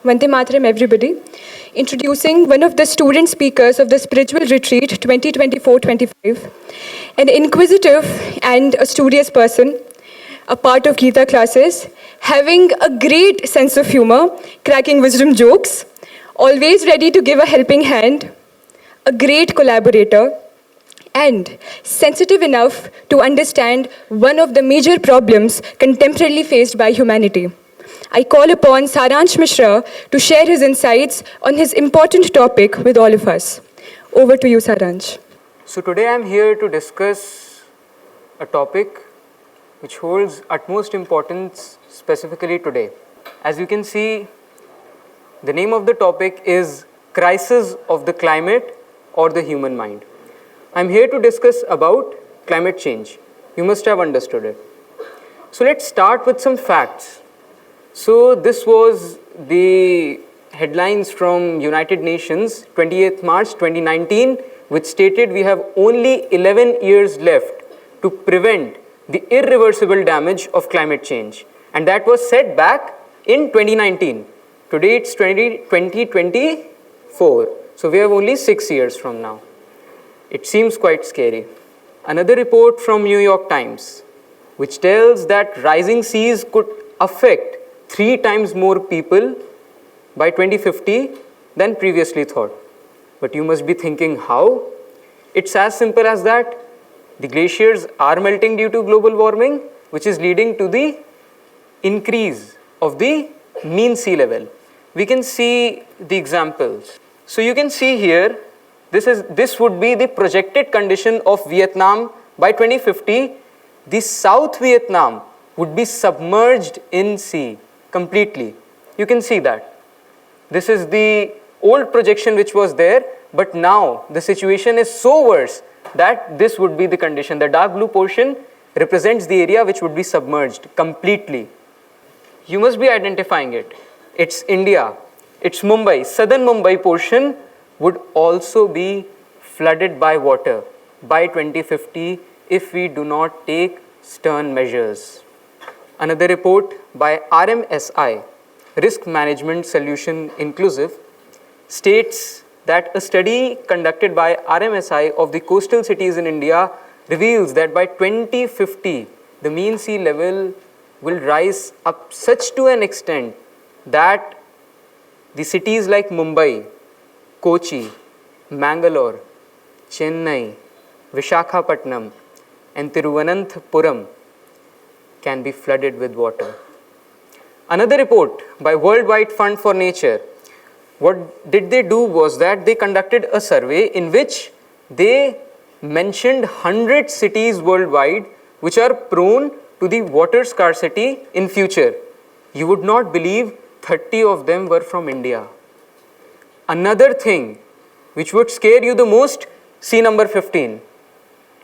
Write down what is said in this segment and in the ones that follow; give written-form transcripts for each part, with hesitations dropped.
Vande Mataram, everybody. Introducing one of the student speakers of the Spiritual Retreat 2024-25, an inquisitive and a studious person, a part of Gita classes, having a great sense of humor, cracking wisdom jokes, always ready to give a helping hand, a great collaborator, and sensitive enough to understand one of the major problems contemporarily faced by humanity. I call upon Saransh Mishra to share his insights on his important topic with all of us. Over to you, Saransh. So today I am here to discuss a topic which holds utmost importance specifically today. As you can see, the name of the topic is Crisis of the Climate or the Human Mind. I am here to discuss about climate change. You must have understood it. So let's start with some facts. So this was the headlines from United Nations 28th March 2019, which stated we have only 11 years left to prevent the irreversible damage of climate change. And that was set back in 2019. Today it's 2024. So we have only 6 years from now. It seems quite scary. Another report from New York Times, which tells that rising seas could affect 3 times more people by 2050 than previously thought. But you must be thinking, how? It's as simple as that. The glaciers are melting due to global warming, which is leading to the increase of the mean sea level. We can see the examples. So you can see here, this would be the projected condition of Vietnam by 2050. The South Vietnam would be submerged in sea completely. You can see that. This is the old projection which was there, but now the situation is so worse that this would be the condition. The dark blue portion represents the area which would be submerged completely. You must be identifying it. It's India. It's Mumbai. Southern Mumbai portion would also be flooded by water by 2050 if we do not take stern measures. Another report by RMSI, Risk Management Solution Inclusive, states that a study conducted by RMSI of the coastal cities in India reveals that by 2050, the mean sea level will rise up such to an extent that the cities like Mumbai, Kochi, Mangalore, Chennai, Vishakhapatnam, and Thiruvananthapuram can be flooded with water. Another report by Worldwide Fund for Nature, what did they do was that they conducted a survey in which they mentioned 100 cities worldwide which are prone to the water scarcity in future. You would not believe 30 of them were from India. Another thing which would scare you the most, see number 15.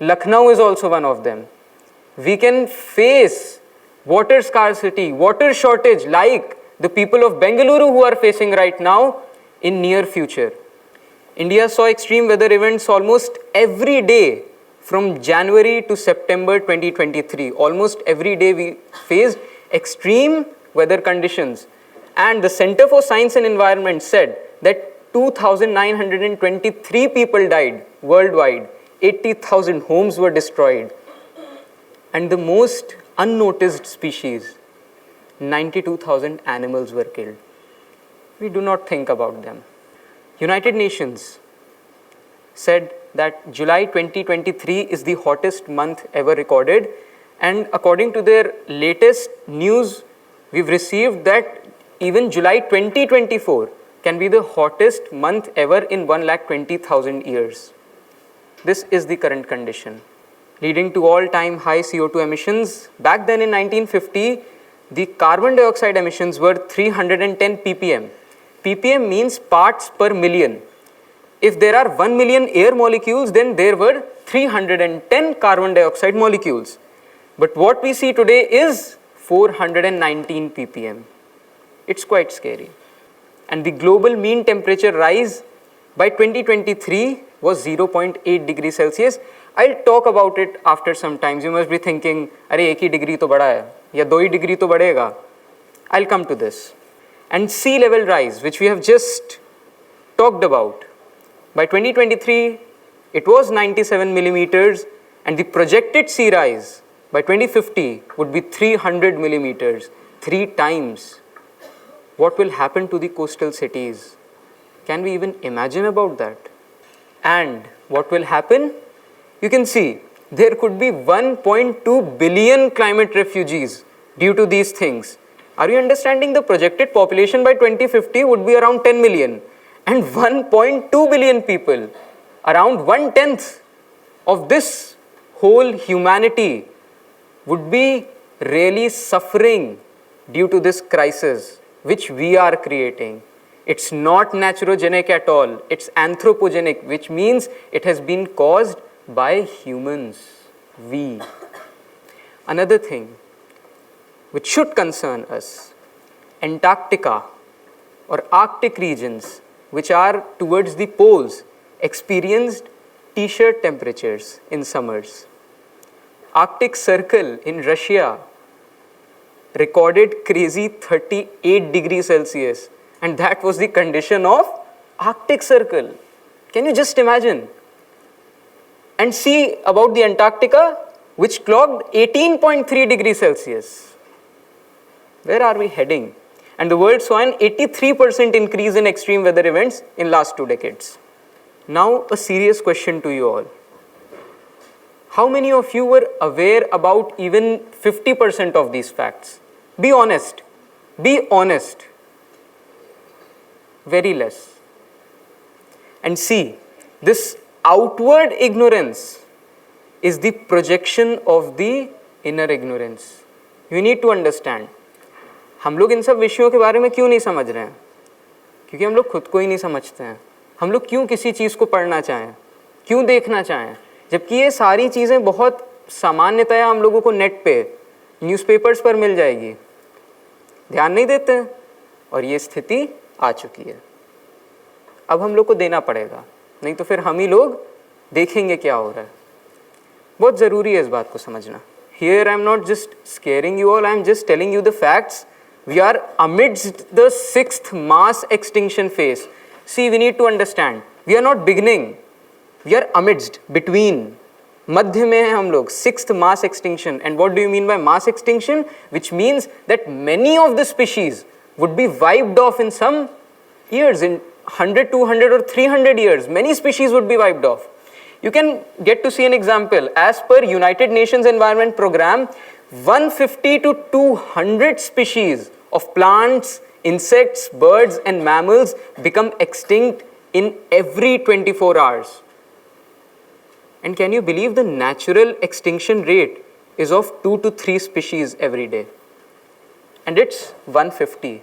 Lucknow is also one of them. We can face water scarcity, water shortage like the people of Bengaluru who are facing right now in near future. India saw extreme weather events almost every day from January to September 2023. Almost every day we faced extreme weather conditions. And the Center for Science and Environment said that 2,923 people died worldwide. 80,000 homes were destroyed. And the most unnoticed species, 92,000 animals were killed. We do not think about them. United Nations said that July 2023 is the hottest month ever recorded, and according to their latest news we've received that even July 2024 can be the hottest month ever in 1,20,000 years. This is the current condition, leading to all-time high CO2 emissions. Back then in 1950, the carbon dioxide emissions were 310 ppm. ppm means parts per million. If there are 1 million air molecules, then there were 310 carbon dioxide molecules. But what we see today is 419 ppm. It's quite scary. And the global mean temperature rise by 2023 was 0.8 degrees Celsius. I'll talk about it after some time. You must be thinking, अरे 1 ही degree तो बढ़ा है या 2 ही degree तो बढ़ेगा. I'll come to this. and sea level rise, which we have just talked about. By 2023, it was 97 millimeters, and the projected sea rise by 2050 would be 300 millimeters, 3 times. What will happen to the coastal cities? Can we even imagine about that? And what will happen? You can see there could be 1.2 billion climate refugees due to these things. Are you understanding? The projected population by 2050 would be around 10 million, and 1.2 billion people, around 1/10 of this whole humanity, would be really suffering due to this crisis which we are creating. It's not naturogenic at all, it's anthropogenic, which means it has been caused by humans, we. Another thing which should concern us, Antarctica or Arctic regions, which are towards the poles, experienced t-shirt temperatures in summers. Arctic Circle in Russia recorded crazy 38 degrees Celsius, and that was the condition of Arctic Circle. Can you just imagine? And see about the Antarctica, which clocked 18.3 degrees Celsius. Where are we heading? And the world saw an 83% increase in extreme weather events in last 2 decades. Now, a serious question to you all. How many of you were aware about even 50% of these facts? Be honest. Be honest. Very less. And see, this outward ignorance is the projection of the inner ignorance. You need to understand. हम लोग इन सब विषयों के बारे में क्यों नहीं समझ रहे हैं? क्योंकि हम लोग खुद को ही नहीं समझते हैं. हम लोग क्यों किसी चीज़ को पढ़ना चाहें, क्यों देखना चाहें, जबकि ये सारी चीज़ें बहुत सामान्यतया हम लोगों को नेट पे, न्यूज़पेपर्स पर मिल जाएगी. ध्यान नहीं देते हैं और ये स्थिति आ चुकी है. अब हम लोग को देना पड़ेगा, नहीं तो फिर हम ही लोग देखेंगे क्या हो रहा है. बहुत ज़रूरी है इस बात को समझना. Here I am not just scaring you all, I am just telling you the facts. We are amidst the 6th mass extinction phase. See, we need to understand, we are not beginning, we are amidst, between. मध्य में हैं हम लोग, 6th mass extinction. And what do you mean by mass extinction? Which means that many of the species would be wiped off in some years, in 100, 200 or 300 years. Many species would be wiped off. You can get to see an example. As per United Nations Environment Program, 150 to 200 species of plants, insects, birds and mammals become extinct in every 24 hours. And can you believe the natural extinction rate is of 2 to 3 species every day? And it's 150.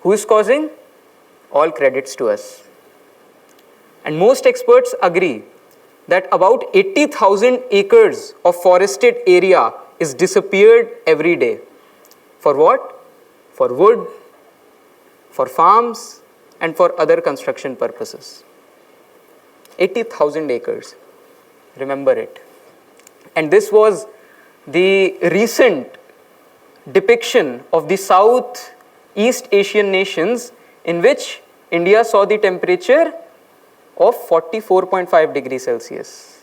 Who is causing? All credits to us. And most experts agree that about 80,000 acres of forested area is disappeared every day. For what? For wood, for farms, and for other construction purposes. 80,000 acres. Remember it. And this was the recent depiction of the Southeast Asian nations in which India saw the temperature of 44.5 degrees Celsius.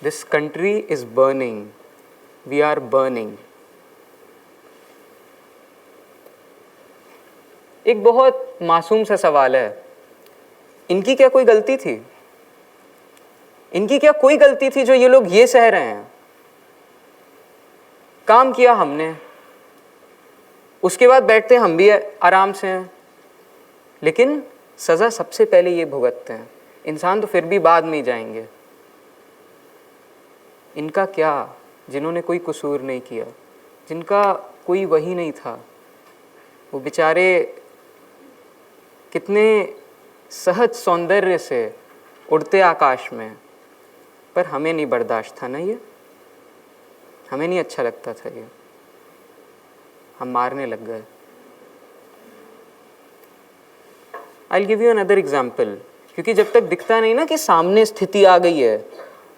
This country is burning. We are burning. एक बहुत मासूम सा सवाल है, इनकी क्या कोई गलती थी? इनकी क्या कोई गलती थी जो ये लोग ये सह रहे हैं? काम किया हमने, उसके बाद बैठते हम भी आराम से हैं, लेकिन सज़ा सबसे पहले ये भुगतते हैं. इंसान तो फिर भी बाद में ही जाएंगे. इनका क्या, जिन्होंने कोई कसूर नहीं किया, जिनका कोई वही नहीं था, वो बेचारे कितने सहज सौंदर्य से उड़ते आकाश में, पर हमें नहीं बर्दाश्त था ना, ये हमें नहीं अच्छा लगता था, ये हम मारने लग गए. I'll give you another example. क्योंकि जब तक दिखता नहीं ना कि सामने स्थिति आ गई है,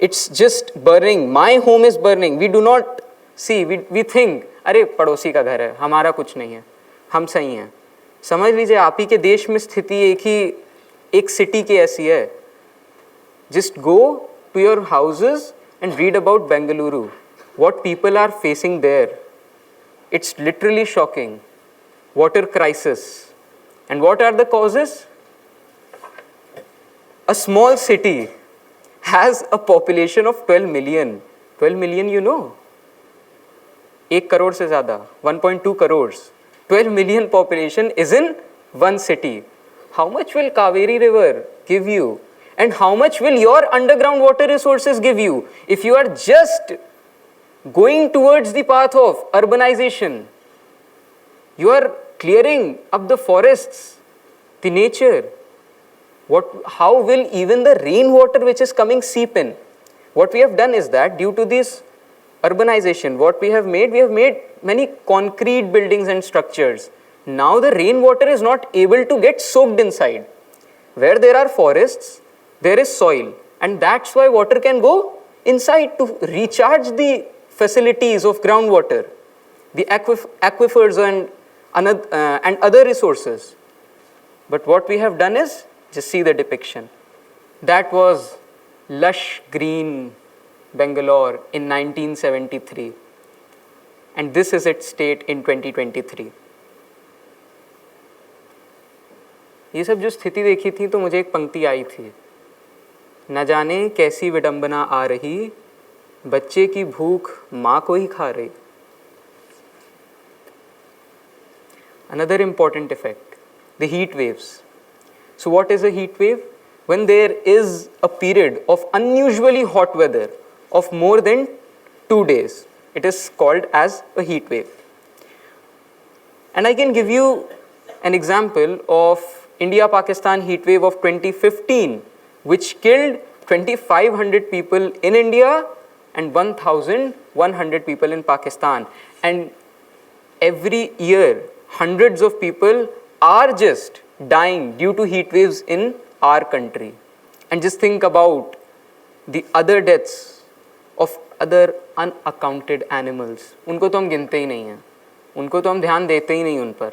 it's just burning, my home is burning, we do not see, we think, अरे पड़ोसी का घर है, हमारा कुछ नहीं है, हम सही हैं. समझ लीजिए आप ही के देश में स्थिति एक सिटी की ऐसी है. Just go to your houses and read about Bengaluru. What people are facing there. It's literally shocking. Water crisis. And what are the causes? A small city has a population of 12 million. 12 million, you know. 1 crore से ज़्यादा, 1.2 crores. 12 million population is in one city. How much will Kaveri River give you? And how much will your underground water resources give you if you are just going towards the path of urbanization? You are clearing up the forests, the nature. How will even the rainwater which is coming seep in? What we have done is that due to this urbanization, what we have made many concrete buildings and structures. Now the rainwater is not able to get soaked inside. Where there are forests, there is soil, and that's why water can go inside to recharge the facilities of groundwater, the aquifers and other resources. But what we have done is, just see the depiction. That was lush green Bangalore in 1973, and this is its state in 2023. ये सब जो स्थिति देखी थी तो मुझे एक पंक्ति आई थी, न जाने कैसी विडंबना आ रही, बच्चे की भूख माँ को ही खा रही. Another important effect, the heat waves. So what is a heat wave? When there is a period of unusually hot weather of more than 2 days, it is called as a heat wave. And I can give you an example of India-Pakistan heat wave of 2015, which killed 2,500 people in India and 1,100 people in Pakistan. And every year, hundreds of people are just dying due to heat waves in our country. And just think about the other deaths of other unaccounted animals. उनको तो हम गिनते ही नहीं हैं, उनको तो हम ध्यान देते ही नहीं उन पर.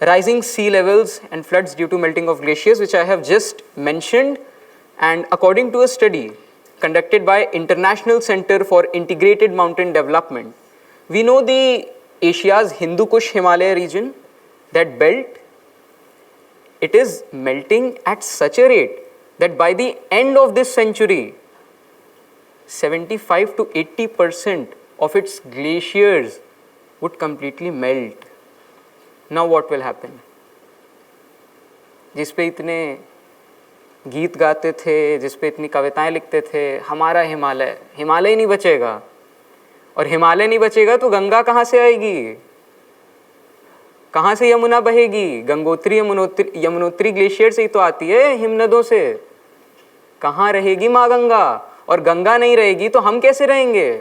Rising sea levels and floods due to melting of glaciers, which I have just mentioned, and according to a study conducted by International Center for Integrated Mountain Development, we know the Asia's Hindu Kush Himalaya region, that belt, it is melting at such a rate that by the end of this century, 75 to 80% of its glaciers would completely melt. Now what will happen? जिस पे इतने गीत गाते थे, जिस पे इतनी कविताएं लिखते थे, हमारा हिमालय, हिमालय नहीं बचेगा. और हिमालय नहीं बचेगा तो गंगा कहाँ से आएगी, कहाँ से यमुना बहेगी? गंगोत्री यमुनोत्री ग्लेशियर से ही तो आती है, हिमनदों से. कहाँ रहेगी माँ गंगा? और गंगा नहीं रहेगी तो हम कैसे रहेंगे?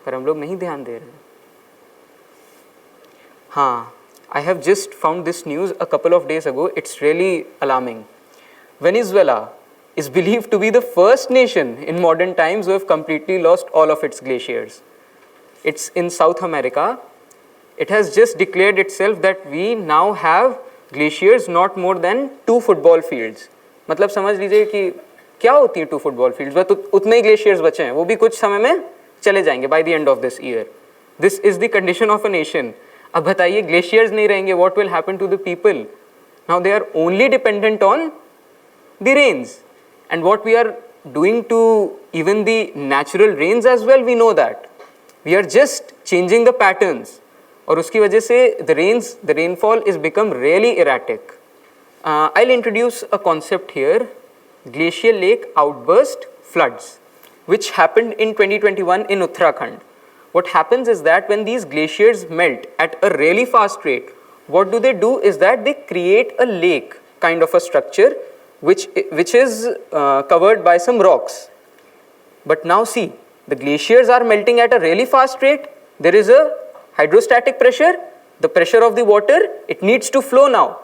पर हम लोग नहीं ध्यान दे रहे. हाँ, I have just found this news a couple of days ago. It's really alarming. Venezuela is believed to be the first nation in modern times who have completely lost all of its glaciers. It's in South America. It has just declared itself that we now have glaciers not more than 2 football fields. मतलब समझ लीजिए कि क्या होती है 2 football fields, बस उतने ही glaciers बचे हैं, वो भी कुछ समय में चले जाएंगे by the end of this year. This is the condition of a nation. अब बताइए glaciers नहीं रहेंगे, what will happen to the people? Now they are only dependent on the rains, and what we are doing to even the natural rains as well, we know that. We are just changing the patterns, और उसकी वजह से the rainfall is become really erratic. I'll introduce a concept here, glacial lake outburst floods, which happened in 2021 in Uttarakhand. What happens is that when these glaciers melt at a really fast rate, what do is that they create a lake kind of a structure which is covered by some rocks. But now see, the glaciers are melting at a really fast rate. There is a hydrostatic pressure, the pressure of the water, it needs to flow now.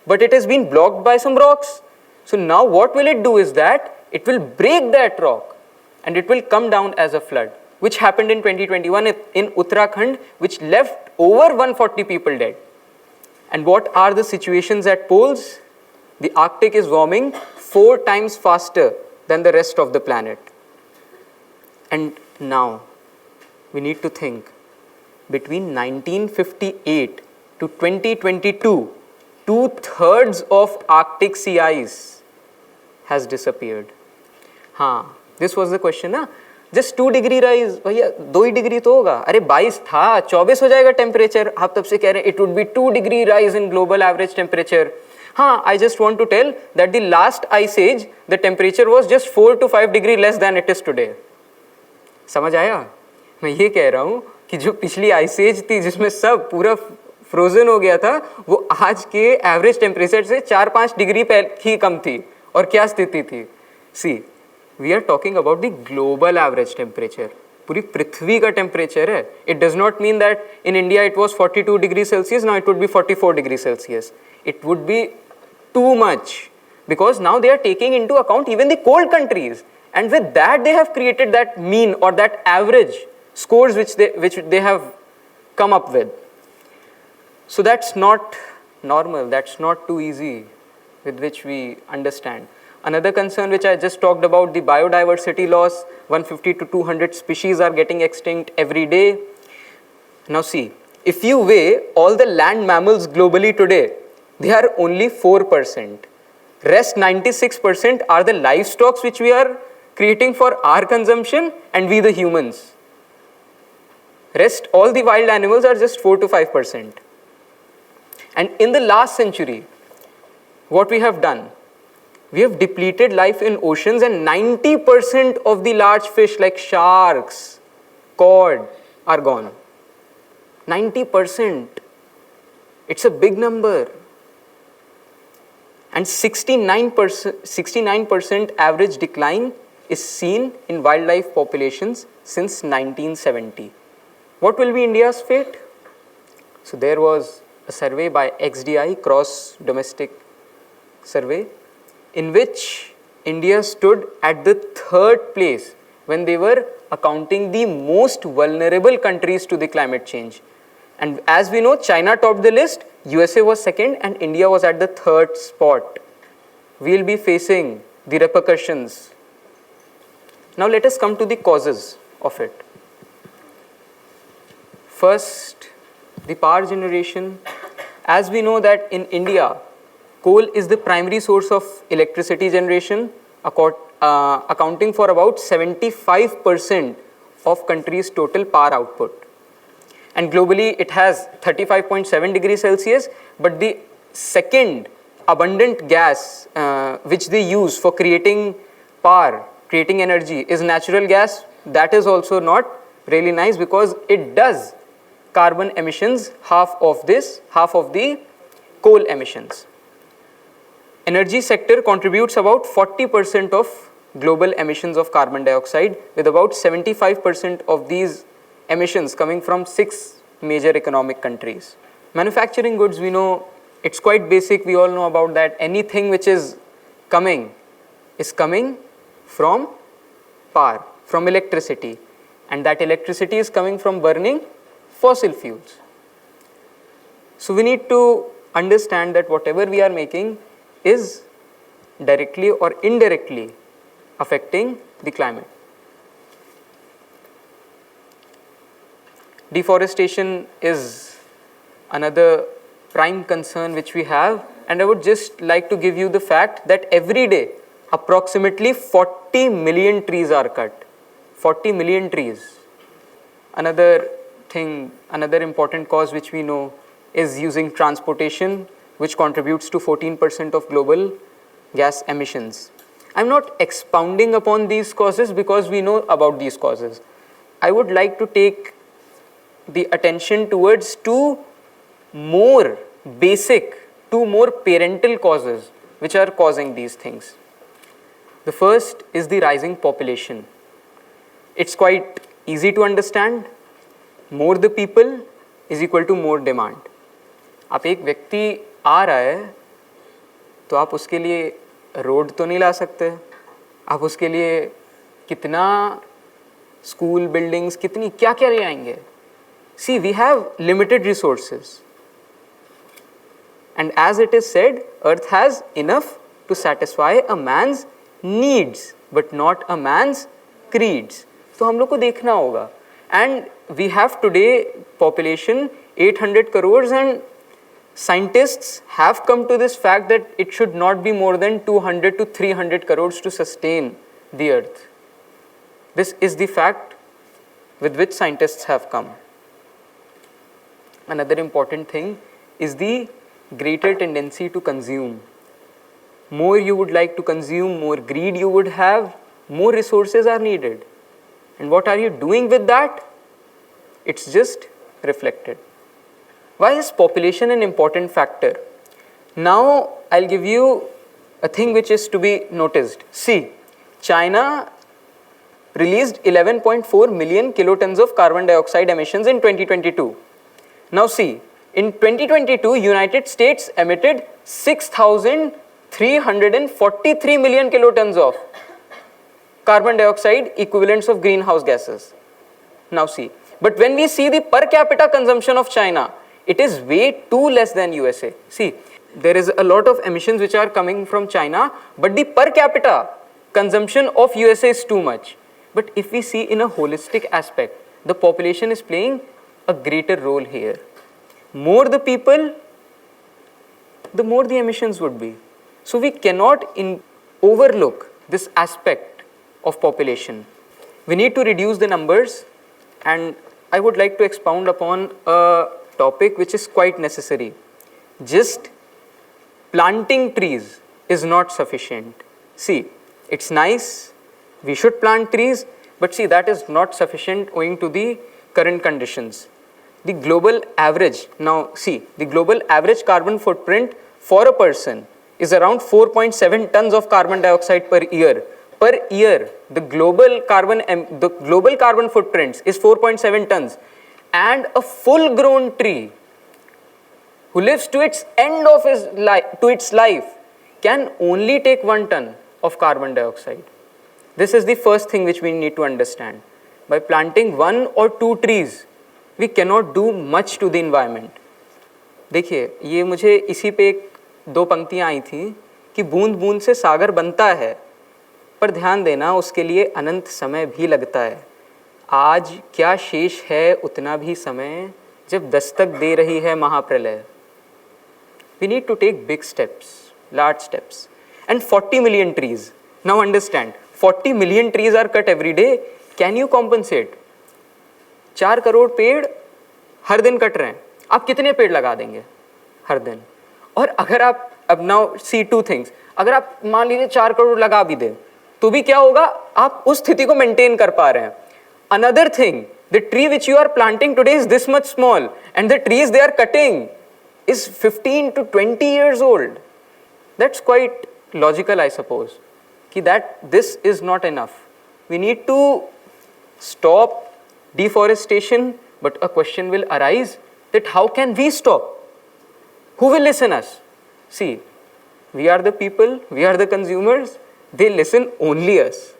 But it has been blocked by some rocks. So now what will it do is that it will break that rock and it will come down as a flood. which happened in 2021 in Uttarakhand, which left over 140 people dead. And what are the situations at poles? The Arctic is warming 4 times faster than the rest of the planet. And now, we need to think, between 1958 to 2022, 2/3 of Arctic sea ice has disappeared. हाँ, this was the question ना, just 2 degree rise, भैया 2 ही degree तो होगा, अरे 22 था, 24 हो जाएगा temperature, आप तब से कह रहे हैं it would be 2 degree rise in global average temperature. हाँ, I just want to tell that the last ice age, the temperature was just 4 to 5 degree less than it is today. समझ आया? मैं ये कह रहा हूँ कि जो पिछली आइस एज थी जिसमें सब पूरा फ्रोजन हो गया था, वो आज के एवरेज टेम्परेचर से 4-5 डिग्री ही कम थी. और क्या स्थिति थी? See, we are talking about the global average temperature. पूरी पृथ्वी का टेम्परेचर है. It does not mean that in India it was 42 degree Celsius, now it would be 44 degree Celsius. It would be too much, because now they are taking into account even the cold countries, and with that they have created that mean or that average scores which they have come up with. So that's not normal, that's not too easy with which we understand. Another concern which I just talked about, the biodiversity loss, 150 to 200 species are getting extinct every day. Now see, if you weigh all the land mammals globally today, they are only 4%. Rest 96% are the livestock which we are creating for our consumption and we the humans. Rest all the wild animals are just 4 to 5%. And in the last century, what we have done, we have depleted life in oceans and 90% of the large fish like sharks, cod are gone. 90%. It's a big number. And 69% average decline is seen in wildlife populations since 1970. What will be India's fate? So there was a survey by XDI, Cross Domestic Survey, in which India stood at the 3rd place when they were accounting the most vulnerable countries to the climate change. And as we know, China topped the list, USA was 2nd, and India was at the 3rd spot. We will be facing the repercussions. Now let us come to the causes of it. First, the power generation. As we know that in India, coal is the primary source of electricity generation, accounting for about 75% of country's total power output. And globally, it has 35.7 degrees Celsius, but the second abundant gas which they use for creating power, creating energy, is natural gas. That is also not really nice because it does carbon emissions, half of the coal emissions. Energy sector contributes about 40% of global emissions of carbon dioxide, with about 75% of these emissions coming from 6 major economic countries. Manufacturing goods, we know it's quite basic, we all know about that. Anything which is coming from power, from electricity, and that electricity is coming from burning fossil fuels. So we need to understand that whatever we are making is directly or indirectly affecting the climate. Deforestation is another prime concern which we have, and I would just like to give you the fact that every day approximately 40 million trees are cut. 40 million trees. Another important cause which we know is using transportation, which contributes to 14% of global gas emissions. I'm not expounding upon these causes because we know about these causes. I would like to take the attention towards 2 more parental causes which are causing these things. The first is the rising population. It's quite easy to understand. More the people is equal to more demand. आप एक व्यक्ति आ रहा है तो आप उसके लिए road तो नहीं ला सकते, आप उसके लिए कितना स्कूल बिल्डिंग्स कितनी क्या क्या ले आएंगे. See, we have limited resources. And as it is said, earth has enough to satisfy a man's needs, but not a man's creeds. तो हम लोग को देखना होगा. And we have today population 800 crores and scientists have come to this fact that it should not be more than 200 to 300 crores to sustain the earth. This is the fact with which scientists have come. Another important thing is the greater tendency to consume. More you would like to consume, more greed you would have, more resources are needed. And what are you doing with that? It's just reflected. Why is population an important factor? Now I'll give you a thing which is to be noticed. See, China released 11.4 million kilotons of carbon dioxide emissions in 2022. Now see, in 2022, United States emitted 6,343 million kilotons of carbon dioxide equivalents of greenhouse gases. Now see, but when we see the per capita consumption of China, it is way too less than USA. See, there is a lot of emissions which are coming from China, but the per capita consumption of USA is too much. But if we see in a holistic aspect, the population is playing a greater role here. More the people, the more the emissions would be. So we cannot overlook this aspect of population. We need to reduce the numbers, and I would like to expound upon a topic which is quite necessary. Just planting trees is not sufficient. See, it's nice, we should plant trees, but see, that is not sufficient owing to the current conditions. The global average, now see, the global average carbon footprint for a person is around 4.7 tons of carbon dioxide per year. Per year, the global carbon footprint is 4.7 tons. And a full-grown tree who lives to its end of its life can only take 1 ton of carbon dioxide. This is the first thing which we need to understand. By planting 1 or 2 trees, we cannot do much to the environment. देखिए, ये मुझे इसी पे 2 पंक्तियाँ आई थी कि बूंद बूंद से सागर बनता है, पर ध्यान देना उसके लिए अनंत समय भी लगता है. आज क्या शेष है उतना भी समय जब दस्तक दे रही है महाप्रलय. We need to take big steps, large steps, and 40 million trees. Now understand, 40 million trees are cut every day. Can you compensate? 4 crore पेड़ हर दिन कट रहे हैं. आप कितने पेड़ लगा देंगे हर दिन? और अगर आप अब नाउ सी 2 थिंग्स, अगर आप मान लीजिए 4 करोड़ लगा भी दें तो भी क्या होगा? आप उस स्थिति को मेंटेन कर पा रहे हैं. Another thing, the tree which you are planting today is this much small, and the trees they are cutting is 15 to 20 years old. That's quite logical, I suppose, that this is not enough. We need to stop deforestation, but a question will arise that how can we stop? Who will listen us? See, we are the people, we are the consumers, they listen only us.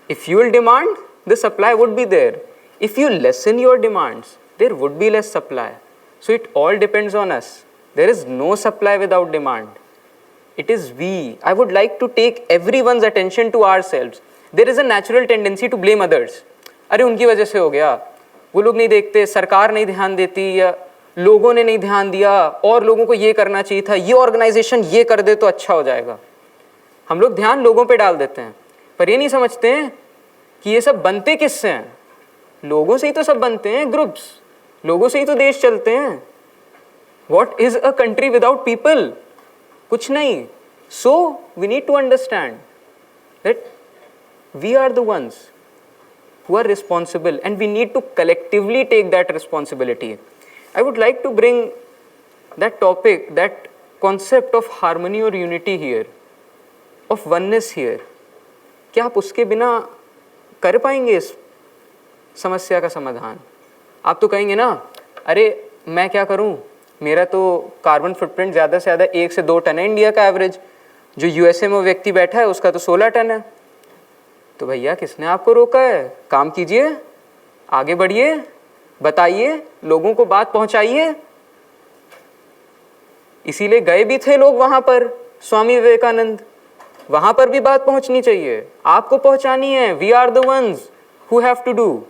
If you will demand, the supply would be there. If you lessen your demands, there would be less supply. So it all depends on us. There is no supply without demand. It is we. I would like to take everyone's attention to ourselves. There is a natural tendency to blame others. अरे उनकी वजह से हो गया, वो लोग नहीं देखते, सरकार नहीं ध्यान देती, या लोगों ने नहीं ध्यान दिया, और लोगों को ये करना चाहिए था, ये ऑर्गेनाइजेशन ये कर दे तो अच्छा हो जाएगा. हम लोग ध्यान लोगों पे डाल देते हैं, पर ये नहीं समझते हैं कि ये सब बनते किससे हैं. लोगों से ही तो सब बनते हैं, ग्रुप्स. लोगों से ही तो देश चलते हैं. What is a country without people? कुछ नहीं. So we need to understand that we are the ones who are responsible, and we need to collectively take that responsibility. I would like to bring that topic, that concept of harmony or unity here, of oneness here. क्या आप उसके बिना कर पाएंगे इस समस्या का समाधान? आप तो कहेंगे ना, अरे मैं क्या करूं, मेरा तो कार्बन फुटप्रिंट ज़्यादा से ज़्यादा 1 से 2 टन है इंडिया का एवरेज, जो यूएसए में व्यक्ति बैठा है उसका तो 16 टन है. तो भैया किसने आपको रोका है? काम कीजिए, आगे बढ़िए, बताइए, लोगों को बात पहुंचाइए। इसीलिए गए भी थे लोग वहां पर, स्वामी विवेकानंद। वहां पर भी बात पहुंचनी चाहिए, आपको पहुंचानी है। We are the ones who have to do.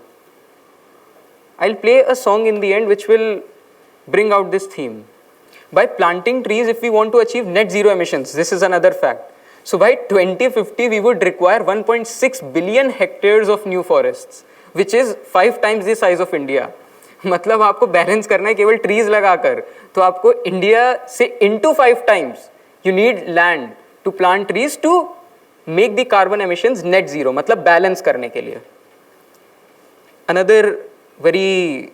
I'll play a song in the end which will bring out this theme. By planting trees, if we want to achieve net zero emissions, this is another fact. So by 2050, we would require 1.6 billion hectares of new forests, which is 5 times the size of India. मतलब आपको balance करना है केवल trees लगाकर, तो आपको India से into 5 times you need land to plant trees to make the carbon emissions net zero, मतलब बैलेंस करने के लिए. Another very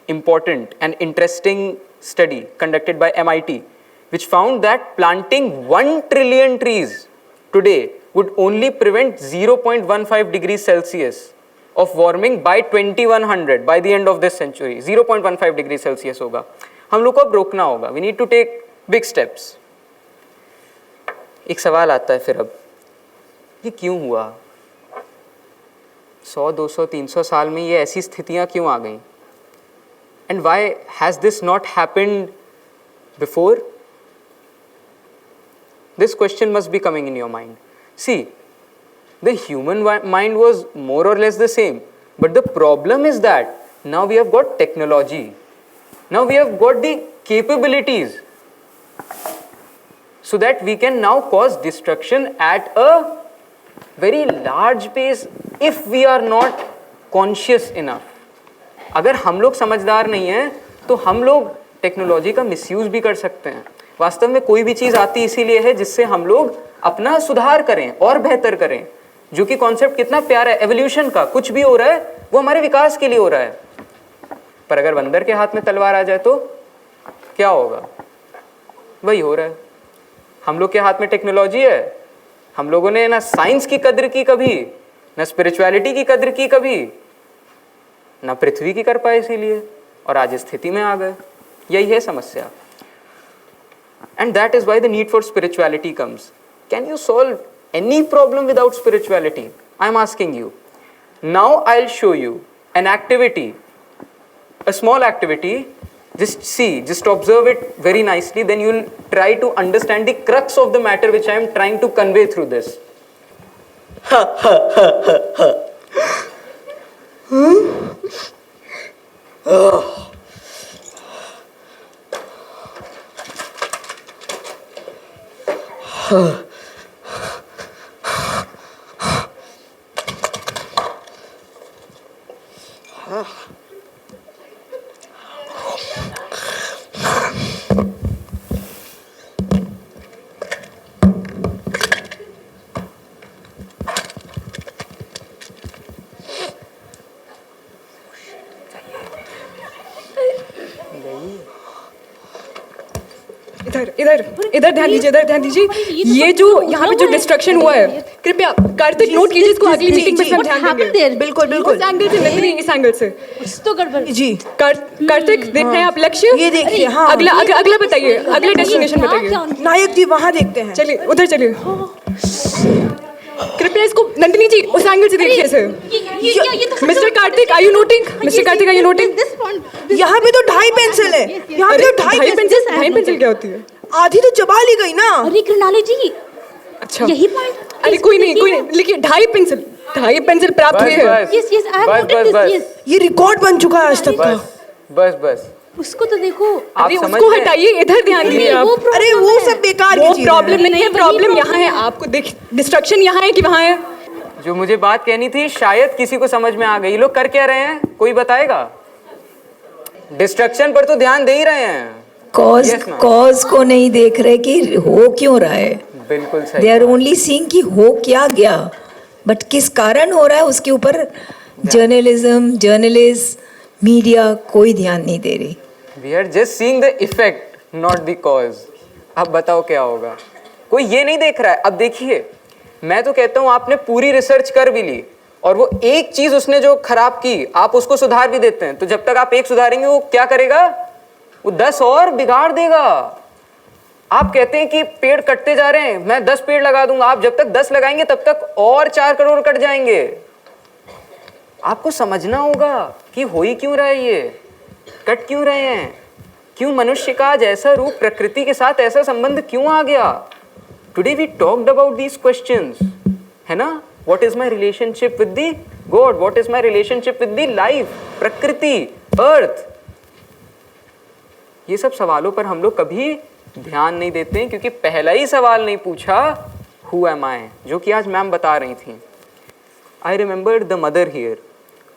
important and interesting study conducted by MIT, which found that planting 1 trillion trees today would only prevent 0.15 degrees Celsius of warming by 2100, by the end of this century. 0.15 degrees Celsius होगा. हम लोग को अब रोकना होगा. We need to take big steps. एक सवाल आता है फिर अब, ये क्यों हुआ? 100, 200, 300 साल में ये ऐसी स्थितियां क्यों आ गई? And why has this not happened before? This question must be coming in your mind. See, the human mind was more or less the same, but the problem is that now we have got technology, now we have got the capabilities, so that we can now cause destruction at a very large pace if we are not conscious enough. अगर हम लोग समझदार नहीं हैं तो हम लोग technology का मिसयूज भी कर सकते हैं. वास्तव में कोई भी चीज़ आती इसीलिए है जिससे हम लोग अपना सुधार करें और बेहतर करें, जो कि कॉन्सेप्ट कितना प्यारा है एवोल्यूशन का. कुछ भी हो रहा है वो हमारे विकास के लिए हो रहा है. पर अगर बंदर के हाथ में तलवार आ जाए तो क्या होगा? वही हो रहा है. हम लोग के हाथ में टेक्नोलॉजी है, हम लोगों ने ना साइंस की कद्र की कभी, ना स्पिरिचुअलिटी की कद्र की कभी, ना पृथ्वी की कर पाए, इसीलिए और आज स्थिति में आ गए. यही है समस्या. And that is why the need for spirituality comes. Can you solve any problem without spirituality? I am asking you. Now I will show you an activity, a small activity. Just see, just observe it very nicely, then you will try to understand the crux of the matter which I am trying to convey through this. इधर ध्यान दीजिए, इधर ध्यान दीजिए. ये जो यहाँ पे जो डिस्ट्रक्शन हुआ है, कृपया कार्तिक नोट कीजिए इसको. अगली मीटिंग में हम ध्यान देंगे. बिल्कुल बिल्कुल. इस एंगल से नंदिनी, इस एंगल से तो गड़बड़ जी. कार्तिक देख रहे हैं आप लक्ष्य? ये देखिए. हाँ, अगला बताइए, अगला डेस्टिनेशन बताइए. नायक जी वहाँ देखते हैं. चलिए उधर चलिए. कृपया इसको नंदिनी जी उस एंगल से देखिए इसे. Mister Karthik, are you noting? Mister Karthik, are you noting? यहाँ पे तो 2.5 पेंसिल है. यहाँ पे तो 2.5 पेंसिल क्या होती है? आधी तो चबा ली गई ना. अरे कृणाली जी, अच्छा यही पॉइंट. अरे कोई नहीं. लिखिए 2.5 पेंसिल प्राप्त हुई है. Yes yes, I have noted this. ये रिकॉर्ड बन चुका है आज तक का. बस उसको तो देखो. अरे उसको हटाइए, इधर ध्यान दीजिए आप. अरे वो सब बेकार की वो चीज़ प्रॉब्लम नहीं है, प्रॉब्लम यहाँ है. आपको डिस्ट्रक्शन यहाँ है कि वहाँ है? जो मुझे बात कहनी थी शायद किसी को समझ में आ गई. लोग कर क्या रहे हैं, कोई बताएगा? डिस्ट्रक्शन पर तो ध्यान दे ही रहे हैं. कॉज को नहीं देख रहे कि हो क्यों रहा है. बिल्कुल सही. दे आर ओनली सीइंग कि हो क्या गया, बट किस कारण हो रहा है उसके ऊपर जर्नलिस्ट, मीडिया कोई ध्यान नहीं दे रही. We are just seeing the effect, not the cause. अब बताओ क्या होगा? कोई ये नहीं देख रहा है. अब देखिए, मैं तो कहता हूँ आपने पूरी रिसर्च कर भी ली और वो एक चीज उसने जो खराब की आप उसको सुधार भी देते हैं, तो जब तक आप एक सुधारेंगे वो क्या करेगा? वो 10 और बिगाड़ देगा. आप कहते हैं कि पेड़ कटते जा रहे हैं, मैं 10 पेड़ लगा दूंगा, आप जब तक 10 लगाएंगे तब तक और 4 करोड़ कट जाएंगे। आपको समझना होगा कि हो ही क्यों रहा है, ये कट क्यों रहे हैं, क्यों मनुष्य का आज ऐसा रूप, प्रकृति के साथ ऐसा संबंध क्यों आ गया। Today we talked about these questions, है ना। What is my relationship with the God, what is my relationship with the life, प्रकृति, अर्थ। ये सब सवालों पर हम लोग कभी ध्यान नहीं देते हैं, क्योंकि पहला ही सवाल नहीं पूछा, हु एम आई, जो कि आज मैम बता रही थी। I remember the mother here,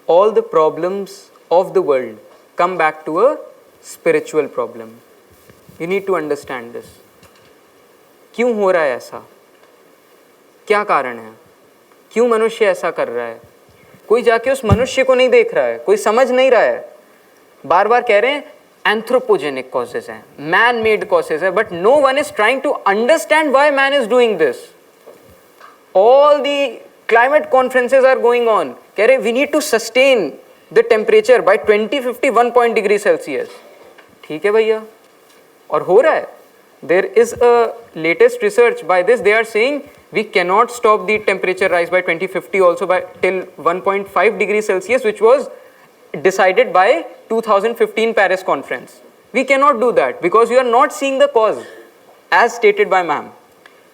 all the problems of the world come back to a spiritual problem. You need to understand this. क्यों हो रहा है ऐसा, क्या कारण है, क्यों मनुष्य ऐसा कर रहा है। कोई जाके उस मनुष्य को नहीं देख रहा है, कोई समझ नहीं रहा है। बार बार कह रहे हैं एंथ्रोपोजेनिक कॉजेज हैं, मैन मेड कॉजेज है, but no one is trying to understand why man is doing this. All the climate conferences are going on, कह रहे we need to sustain the temperature by 2050 1 point degree Celsius. ठीक है भैया, और हो रहा है। There is a latest research by this, they are saying we cannot stop the temperature rise by 2050 also by till 1.5 degree Celsius, which was decided by 2015 Paris conference. We cannot do that because you are not seeing the cause as stated by ma'am.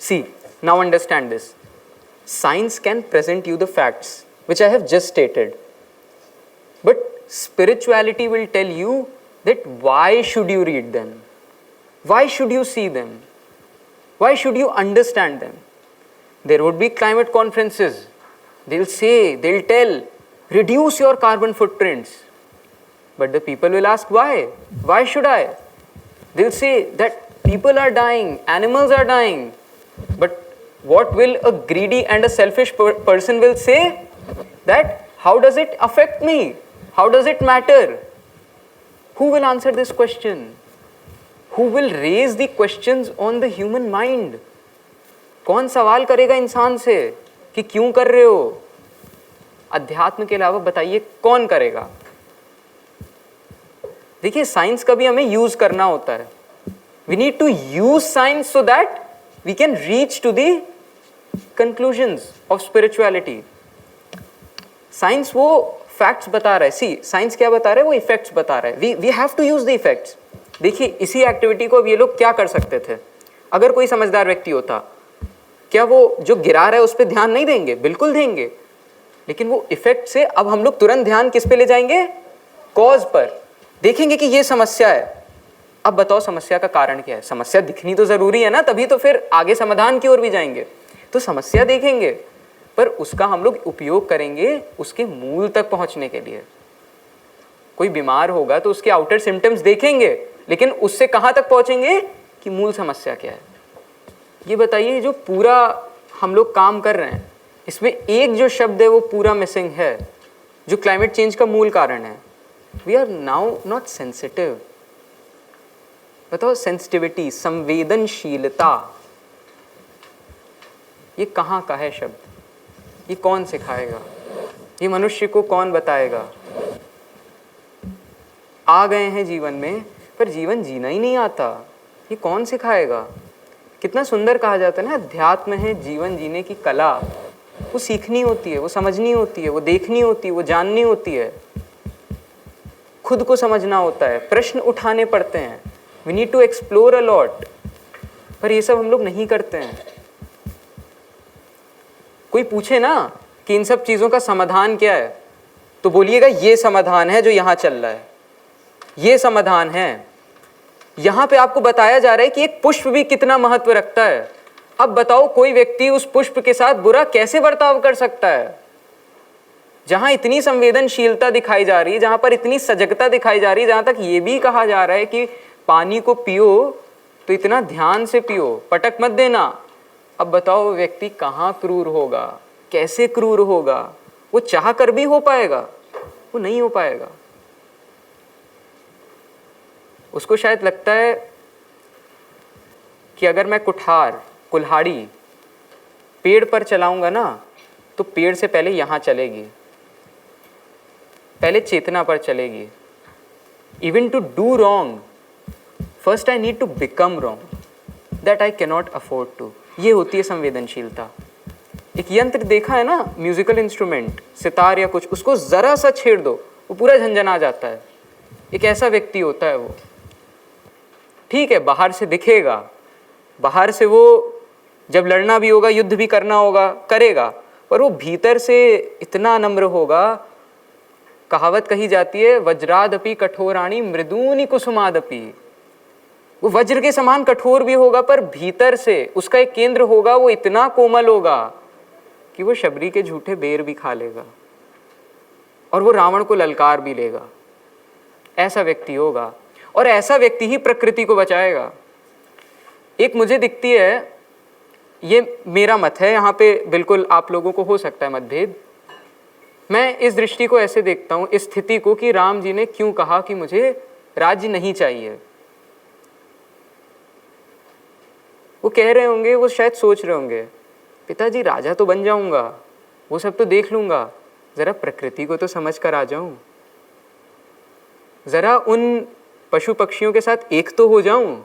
See, now understand this. Science can present you the facts which I have just stated. But spirituality will tell you that why should you read them? Why should you see them? Why should you understand them? There would be climate conferences. They'll say, they'll tell, reduce your carbon footprints. But the people will ask why? Why should I? They'll say that people are dying, animals are dying. But what will a greedy and a selfish person will say? That how does it affect me? How does it matter? Who will answer this question? Who will raise the questions on the human mind? कौन सवाल करेगा इंसान से कि क्यों कर रहे हो? अध्यात्म के अलावा बताइए कौन करेगा? देखिए, साइंस का भी हमें यूज करना होता है. We need to use science so that we can reach to the conclusions of spirituality. Science वो फैक्ट्स बता रहा है. सी, साइंस क्या बता रहा है? वो इफेक्ट्स बता रहा है. We have to use the effects. देखिए, इसी एक्टिविटी को अब ये लोग क्या कर सकते थे? अगर कोई समझदार व्यक्ति होता, क्या वो जो गिरा रहा है उस पर ध्यान नहीं देंगे? बिल्कुल देंगे. लेकिन वो इफेक्ट से अब हम लोग तुरंत ध्यान किस पे ले जाएंगे? कॉज पर. देखेंगे कि ये समस्या है. अब बताओ समस्या का कारण क्या है? समस्या दिखनी तो जरूरी है ना, तभी तो फिर आगे समाधान की ओर भी जाएंगे. तो समस्या देखेंगे, पर उसका हम लोग उपयोग करेंगे उसके मूल तक पहुंचने के लिए. कोई बीमार होगा तो उसके आउटर सिम्टम्स देखेंगे, लेकिन उससे कहां तक पहुंचेंगे कि मूल समस्या क्या है. ये बताइए, जो पूरा हम लोग काम कर रहे हैं, इसमें एक जो शब्द है वो पूरा मिसिंग है, जो क्लाइमेट चेंज का मूल कारण है. We are now not sensitive. बताओ, सेंसिटिविटी, संवेदनशीलता, ये कहाँ का है शब्द? ये कौन सिखाएगा? ये मनुष्य को कौन बताएगा? आ गए हैं जीवन में, पर जीवन जीना ही नहीं आता. ये कौन सिखाएगा? कितना सुंदर कहा जाता है ना, अध्यात्म है जीवन जीने की कला. वो सीखनी होती है, वो समझनी होती है, वो देखनी होती है, वो जाननी होती है, खुद को समझना होता है, प्रश्न उठाने पड़ते हैं. We need to explore a lot. पर ये सब हम लोग नहीं करते हैं. कोई पूछे ना कि इन सब चीज़ों का समाधान क्या है, तो बोलिएगा ये समाधान है जो यहाँ चल रहा है, ये समाधान है. यहाँ पे आपको बताया जा रहा है कि एक पुष्प भी कितना महत्व रखता है. अब बताओ, कोई व्यक्ति उस पुष्प के साथ बुरा कैसे बर्ताव कर सकता है? जहाँ इतनी संवेदनशीलता दिखाई जा रही है, जहाँ पर इतनी सजगता दिखाई जा रही है, जहाँ तक ये भी कहा जा रहा है कि पानी को पियो तो इतना ध्यान से पियो, पटक मत देना. अब बताओ, व्यक्ति कहाँ क्रूर होगा, कैसे क्रूर होगा? वो चाह कर भी हो पाएगा? वो नहीं हो पाएगा. उसको शायद लगता है कि अगर मैं कुल्हाड़ी पेड़ पर चलाऊंगा ना, तो पेड़ से पहले यहाँ चलेगी, पहले चेतना पर चलेगी. Even to do wrong, first I need to become wrong. That I cannot afford to. ये होती है संवेदनशीलता। एक यंत्र देखा है ना, म्यूजिकल इंस्ट्रूमेंट, सितार या कुछ, उसको ज़रा सा छेड़ दो वो पूरा झंझना जाता है। एक ऐसा व्यक्ति होता है वो। ठीक है, बाहर से दिखेगा, बाहर से वो जब लड़ना भी होगा, युद्ध भी करना होगा, करेगा, पर वो भीतर से इतना नम्र होगा। कहावत कही जाती है, वज्रादपि कठोराणि मृदूनि कुसुमादपि। वो वज्र के समान कठोर भी होगा, पर भीतर से उसका एक केंद्र होगा, वो इतना कोमल होगा कि वो शबरी के झूठे बेर भी खा लेगा और वो रावण को ललकार भी लेगा। ऐसा व्यक्ति होगा, और ऐसा व्यक्ति ही प्रकृति को बचाएगा। एक मुझे दिखती है, ये मेरा मत है, यहाँ पे बिल्कुल आप लोगों को हो सकता है मतभेद। मैं इस दृष्टि को ऐसे देखता हूँ, इस स्थिति को, कि राम जी ने क्यों कहा कि मुझे राज्य नहीं चाहिए। वो कह रहे होंगे, वो शायद सोच रहे होंगे, पिताजी राजा तो बन जाऊंगा, वो सब तो देख लूंगा, जरा प्रकृति को तो समझ कर आ जाऊं, जरा उन पशु पक्षियों के साथ एक तो हो जाऊं।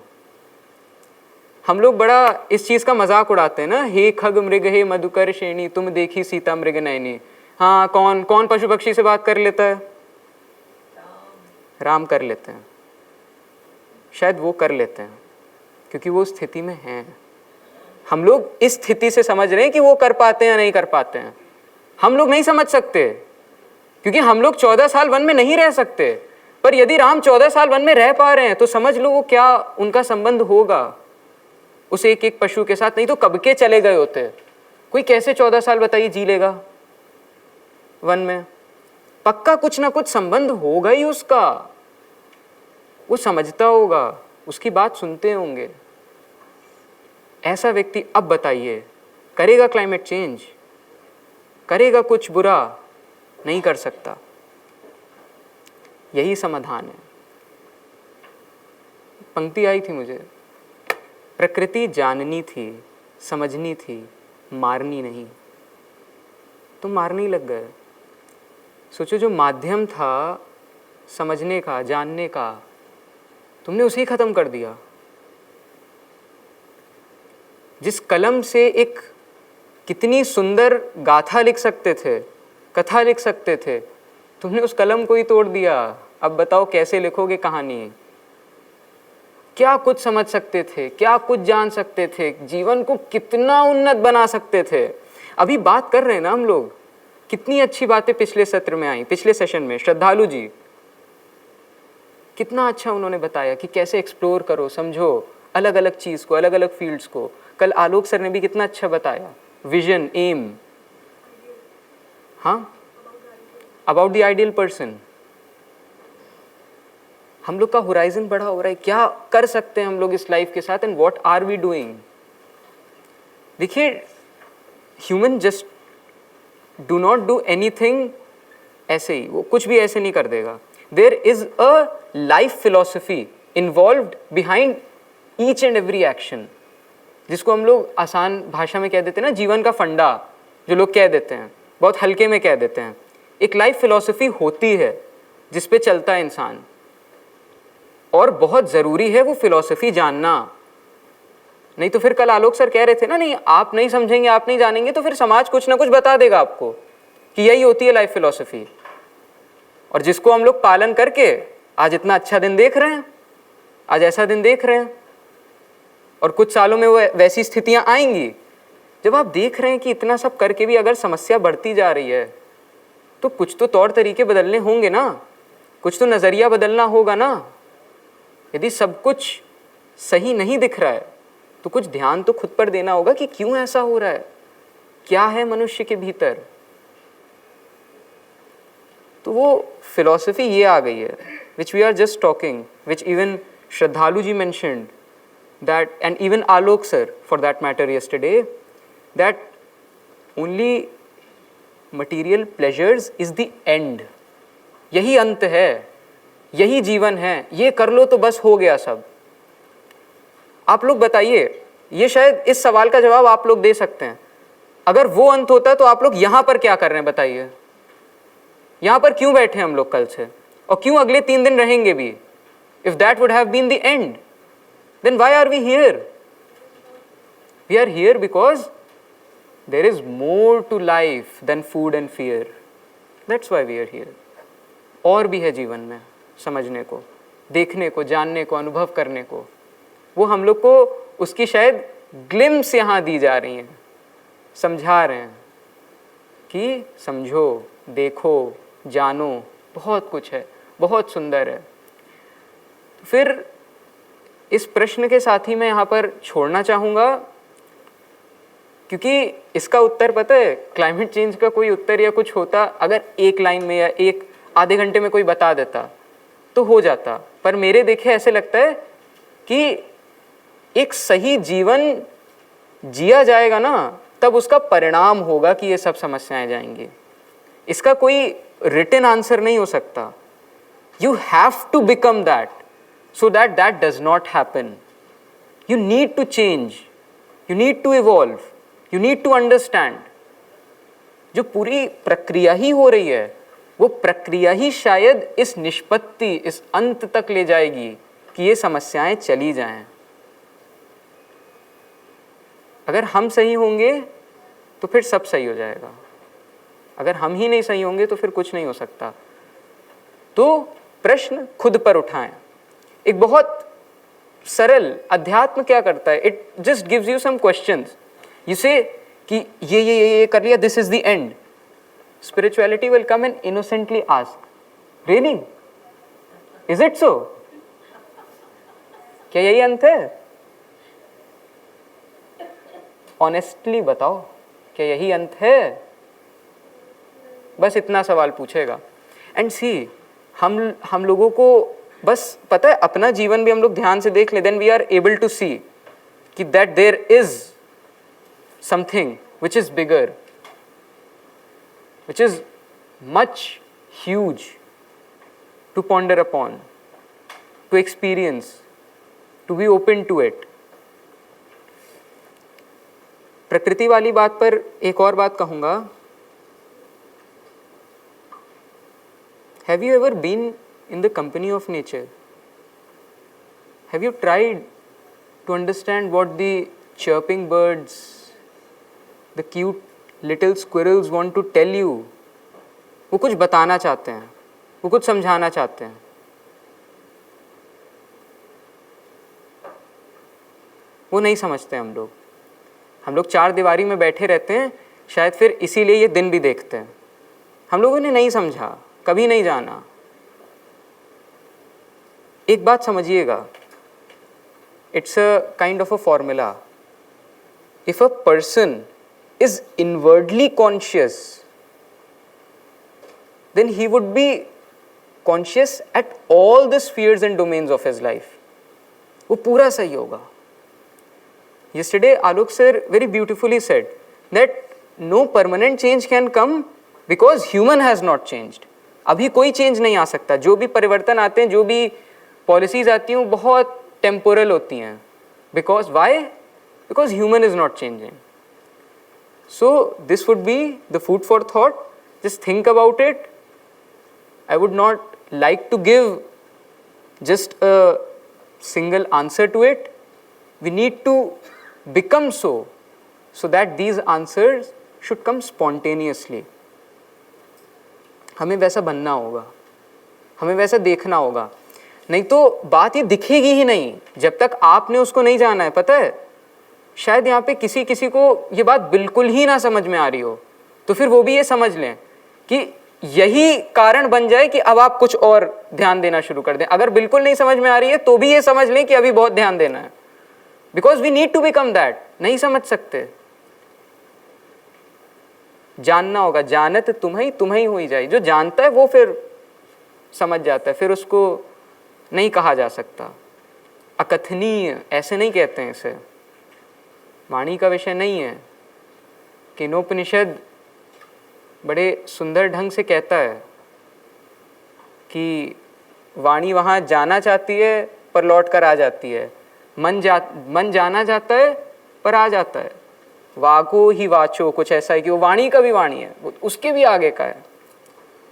हम लोग बड़ा इस चीज का मजाक उड़ाते हैं ना, हे खग मृग हे मधुकर श्रेणी, तुम देखी सीता मृग नयनी। हाँ, कौन कौन पशु पक्षी से बात कर लेता है? राम कर लेते हैं। शायद वो कर लेते हैं क्योंकि वो स्थिति में हैं। हम लोग इस स्थिति से समझ रहे हैं कि वो कर पाते हैं या नहीं कर पाते हैं। हम लोग नहीं समझ सकते क्योंकि हम लोग 14 साल वन में नहीं रह सकते। पर यदि राम 14 साल वन में रह पा रहे हैं तो समझ लो वो क्या उनका संबंध होगा उस एक एक पशु के साथ। नहीं तो कब के चले गए होते। कोई कैसे 14 साल बताइए जी लेगा वन में? पक्का कुछ ना कुछ संबंध होगा ही उसका। वो समझता होगा, उसकी बात सुनते होंगे। ऐसा व्यक्ति अब बताइए करेगा क्लाइमेट चेंज? करेगा कुछ बुरा? नहीं कर सकता। यही समाधान है। पंक्ति आई थी मुझे, प्रकृति जाननी थी, समझनी थी, मारनी नहीं। तुम मारने ही लग गए। सोचो, जो माध्यम था समझने का, जानने का, तुमने उसे ही खत्म कर दिया। जिस कलम से एक कितनी सुंदर गाथा लिख सकते थे, कथा लिख सकते थे, तुमने उस कलम को ही तोड़ दिया। अब बताओ कैसे लिखोगे कहानी? क्या कुछ समझ सकते थे, क्या कुछ जान सकते थे, जीवन को कितना उन्नत बना सकते थे। अभी बात कर रहे हैं ना हम लोग, कितनी अच्छी बातें पिछले सत्र में आई, पिछले सेशन में। श्रद्धालु जी कितना अच्छा उन्होंने बताया कि कैसे एक्सप्लोर करो, समझो अलग अलग चीज को, अलग अलग फील्ड्स को। कल आलोक सर ने भी कितना अच्छा बताया, विजन, एम, हाँ, अबाउट द आइडियल पर्सन। हम लोग का होराइजन बड़ा हो रहा है, क्या कर सकते हैं हम लोग इस लाइफ के साथ, and what are we doing. देखिए, human just do not do anything ऐसे ही, वो कुछ भी ऐसे नहीं कर देगा। There is a life philosophy involved behind each and every action, जिसको हम लोग आसान भाषा में कह देते हैं ना, जीवन का फंडा, जो लोग कह देते हैं, बहुत हल्के में कह देते हैं। एक लाइफ फिलॉसफी होती है जिस पे चलता है इंसान, और बहुत ज़रूरी है वो फिलॉसफी जानना। नहीं तो फिर कल आलोक सर कह रहे थे ना, नहीं आप नहीं समझेंगे, आप नहीं जानेंगे, तो फिर समाज कुछ ना कुछ बता देगा आपको कि यही होती है लाइफ फिलॉसफी। और जिसको हम लोग पालन करके आज इतना अच्छा दिन देख रहे हैं, आज ऐसा दिन देख रहे हैं, और कुछ सालों में वो वैसी स्थितियां आएंगी जब आप देख रहे हैं कि इतना सब करके भी अगर समस्या बढ़ती जा रही है, तो कुछ तो तौर तरीके बदलने होंगे ना, कुछ तो नज़रिया बदलना होगा ना। यदि सब कुछ सही नहीं दिख रहा है तो कुछ ध्यान तो खुद पर देना होगा कि क्यों ऐसा हो रहा है, क्या है मनुष्य के भीतर। तो वो फिलॉसफी ये आ गई है, which we are just talking, which even Shraddhalu ji mentioned that, and even Alok sir for that matter yesterday, that only material pleasures is the end. यही अंत है, यही जीवन है, ये कर लो तो बस हो गया सब। आप लोग बताइए, ये शायद इस सवाल का जवाब आप लोग दे सकते हैं, अगर वो अंत होता तो आप लोग यहाँ पर क्या कर रहे हैं बताइए? यहाँ पर क्यों बैठे हम लोग कल से, और क्यों अगले 3 दिन रहेंगे भी? If that would have been the end, then why are we here? We are here because there is more to life than food and fear. That's why we are here. और भी है जीवन में समझने को, देखने को, जानने को, अनुभव करने को. वो हम लोग को उसकी शायद ग्लिम्स यहाँ दी जा रही हैं, समझा रहे हैं कि समझो, देखो, जानो, बहुत कुछ है, बहुत सुंदर है. फिर इस प्रश्न के साथ ही मैं यहाँ पर छोड़ना चाहूँगा, क्योंकि इसका उत्तर पता है, क्लाइमेट चेंज का कोई उत्तर या कुछ होता अगर एक लाइन में या एक आधे घंटे में कोई बता देता तो हो जाता. पर मेरे देखे ऐसे लगता है कि एक सही जीवन जिया जाएगा ना, तब उसका परिणाम होगा कि ये सब समस्याएं जाएंगी. इसका कोई रिटन आंसर नहीं हो सकता. You have to become that so that that does not happen. You need to change, you need to evolve, you need to understand. जो पूरी प्रक्रिया ही हो रही है, वो प्रक्रिया ही शायद इस निष्पत्ति, इस अंत तक ले जाएगी कि ये समस्याएं चली जाएं. अगर हम सही होंगे तो फिर सब सही हो जाएगा. अगर हम ही नहीं सही होंगे तो फिर कुछ नहीं हो सकता. तो प्रश्न खुद पर उठाएं. एक बहुत सरल अध्यात्म क्या करता है, it just gives you some questions. You say कि ये कर लिया, this is the end. Spirituality will come and innocently ask, really is it so? क्या यही अंत है? ऑनेस्टली बताओ, क्या यही अंत है? बस इतना सवाल पूछेगा. एंड सी, हम लोगों को बस पता है, अपना जीवन भी हम लोग ध्यान से देख ले, then we are able to see कि that there is something which is bigger, which is much huge to ponder upon, to experience, to be open to it. प्रकृति वाली बात पर एक और बात कहूंगा. Have you ever been in the company of nature? Have you tried to understand what the chirping birds, the cute little squirrels want to tell you? वो कुछ बताना चाहते हैं, वो कुछ समझाना चाहते हैं. वो नहीं समझते हम लोग. हम लोग चार दीवारी में बैठे रहते हैं, शायद फिर इसीलिए ये दिन भी देखते हैं. हम लोगों ने नहीं समझा, कभी नहीं जाना. एक बात समझिएगा, it's a kind of a formula. If a person is inwardly conscious, then he would be conscious at all the spheres and domains of his life. वो पूरा सही होगा. Yesterday Alok sir very beautifully said that no permanent change can come because human has not changed. अभी कोई change नहीं आ सकता. जो भी परिवर्तन आते हैं, जो भी पॉलिसीज आती हैं, वो बहुत टेम्पोरल होती हैं. Because why? Because human is not changing. So this would be the food for thought. Just think about it. I would not like to give just a single answer to it. We need to become so that these answers should come spontaneously. हमें वैसा बनना होगा, हमें वैसा देखना होगा. नहीं तो बात ये दिखेगी ही नहीं जब तक आपने उसको नहीं जाना है. पता है, शायद यहाँ पे किसी को ये बात बिल्कुल ही ना समझ में आ रही हो, तो फिर वो भी ये समझ लें कि यही कारण बन जाए कि अब आप कुछ और ध्यान देना शुरू कर दें. अगर बिल्कुल नहीं समझ में आ रही है तो भी ये समझ लें कि अभी बहुत ध्यान देना है. Because we need to become that. नहीं समझ सकते, जानना होगा. जानत तुम्हें हो ही जाए. जो जानता है वो फिर समझ जाता है, फिर उसको नहीं कहा जा सकता. अकथनीय ऐसे नहीं कहते हैं इसे, वाणी का विषय नहीं है. केनोपनिषद बड़े सुंदर ढंग से कहता है कि वाणी वहाँ जाना चाहती है पर लौट कर आ जाती है. मन जाना जाता है पर आ जाता है. वाको ही वाचो, कुछ ऐसा है कि वो वाणी का भी वाणी है, उसके भी आगे का है.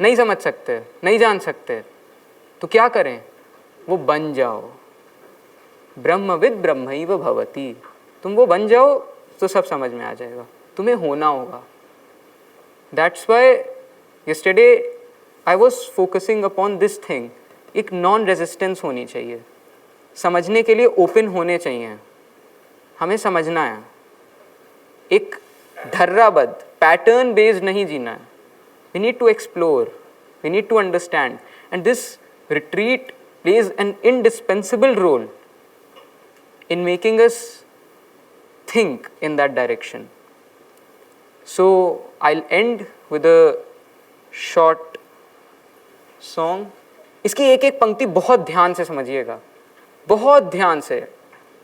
नहीं समझ सकते, नहीं जान सकते, तो क्या करें? वो बन जाओ. ब्रह्मविद ब्रह्मैव भवति. तुम वो बन जाओ तो सब समझ में आ जाएगा, तुम्हें होना होगा. That's why yesterday I was focusing upon this thing. एक नॉन रेजिस्टेंस होनी चाहिए, समझने के लिए ओपन होने चाहिए, हमें समझना है, एक ढर्राबद्ध पैटर्न बेस्ड नहीं जीना है. We need to explore, we need to understand, and this retreat plays an indispensable role in making us think in that direction. So I'll end with a short song. इसकी एक एक पंक्ति बहुत ध्यान से समझिएगा, बहुत ध्यान से,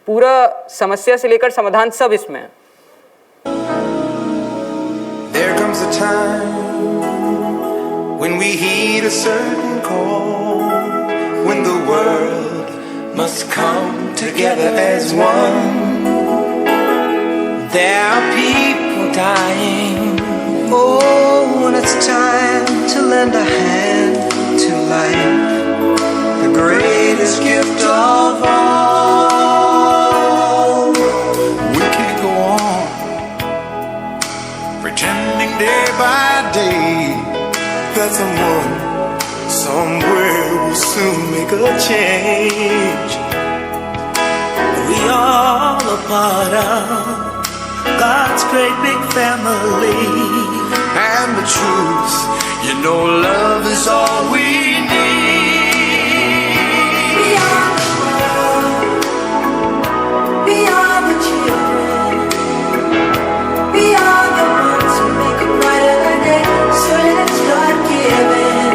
पूरा समस्या से लेकर समाधान सब इसमें है. There comes a time when we heed a certain call, when the world must come together as one. There are people dying. Oh, and it's time to lend a hand to life, the greatest gift of all. We can't go on pretending day by day that someone somewhere will soon make a change. We all a part of God's great big family, and the truth, you know, love is all we need. We are the world, we are the children, we are the ones who make a brighter day, so let's start giving.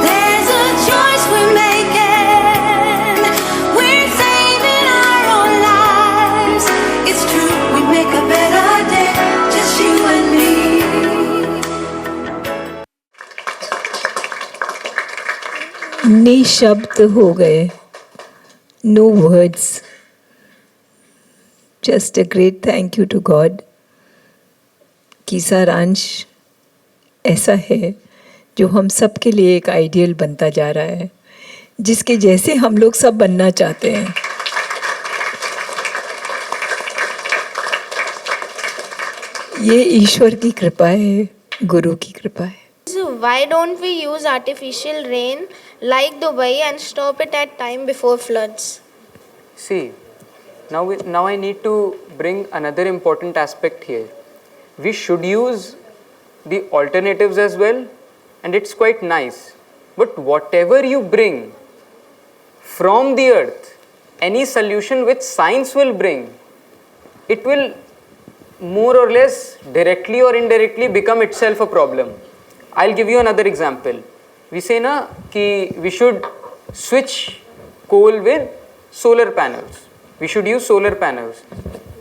There's a choice we're making, we're saving our own lives. It's true, we make a better day, just you and me. निशब्द हो गए. No words. Just a great thank you to God कि सारांश ऐसा है जो हम सब के लिए एक आइडियल बनता जा रहा है, जिसके जैसे हम लोग सब बनना चाहते हैं. ये ईश्वर की कृपा है, गुरु की कृपा है. So why don't we use artificial rain like Dubai and stop it at time before floods? See, now I need to bring another important aspect here. We should use the alternatives as well, and it's quite nice. But whatever you bring from the earth, any solution which science will bring, it will more or less directly or indirectly become itself a problem. I'll give you another example. We say na कि we should switch coal with solar panels. We should use solar panels.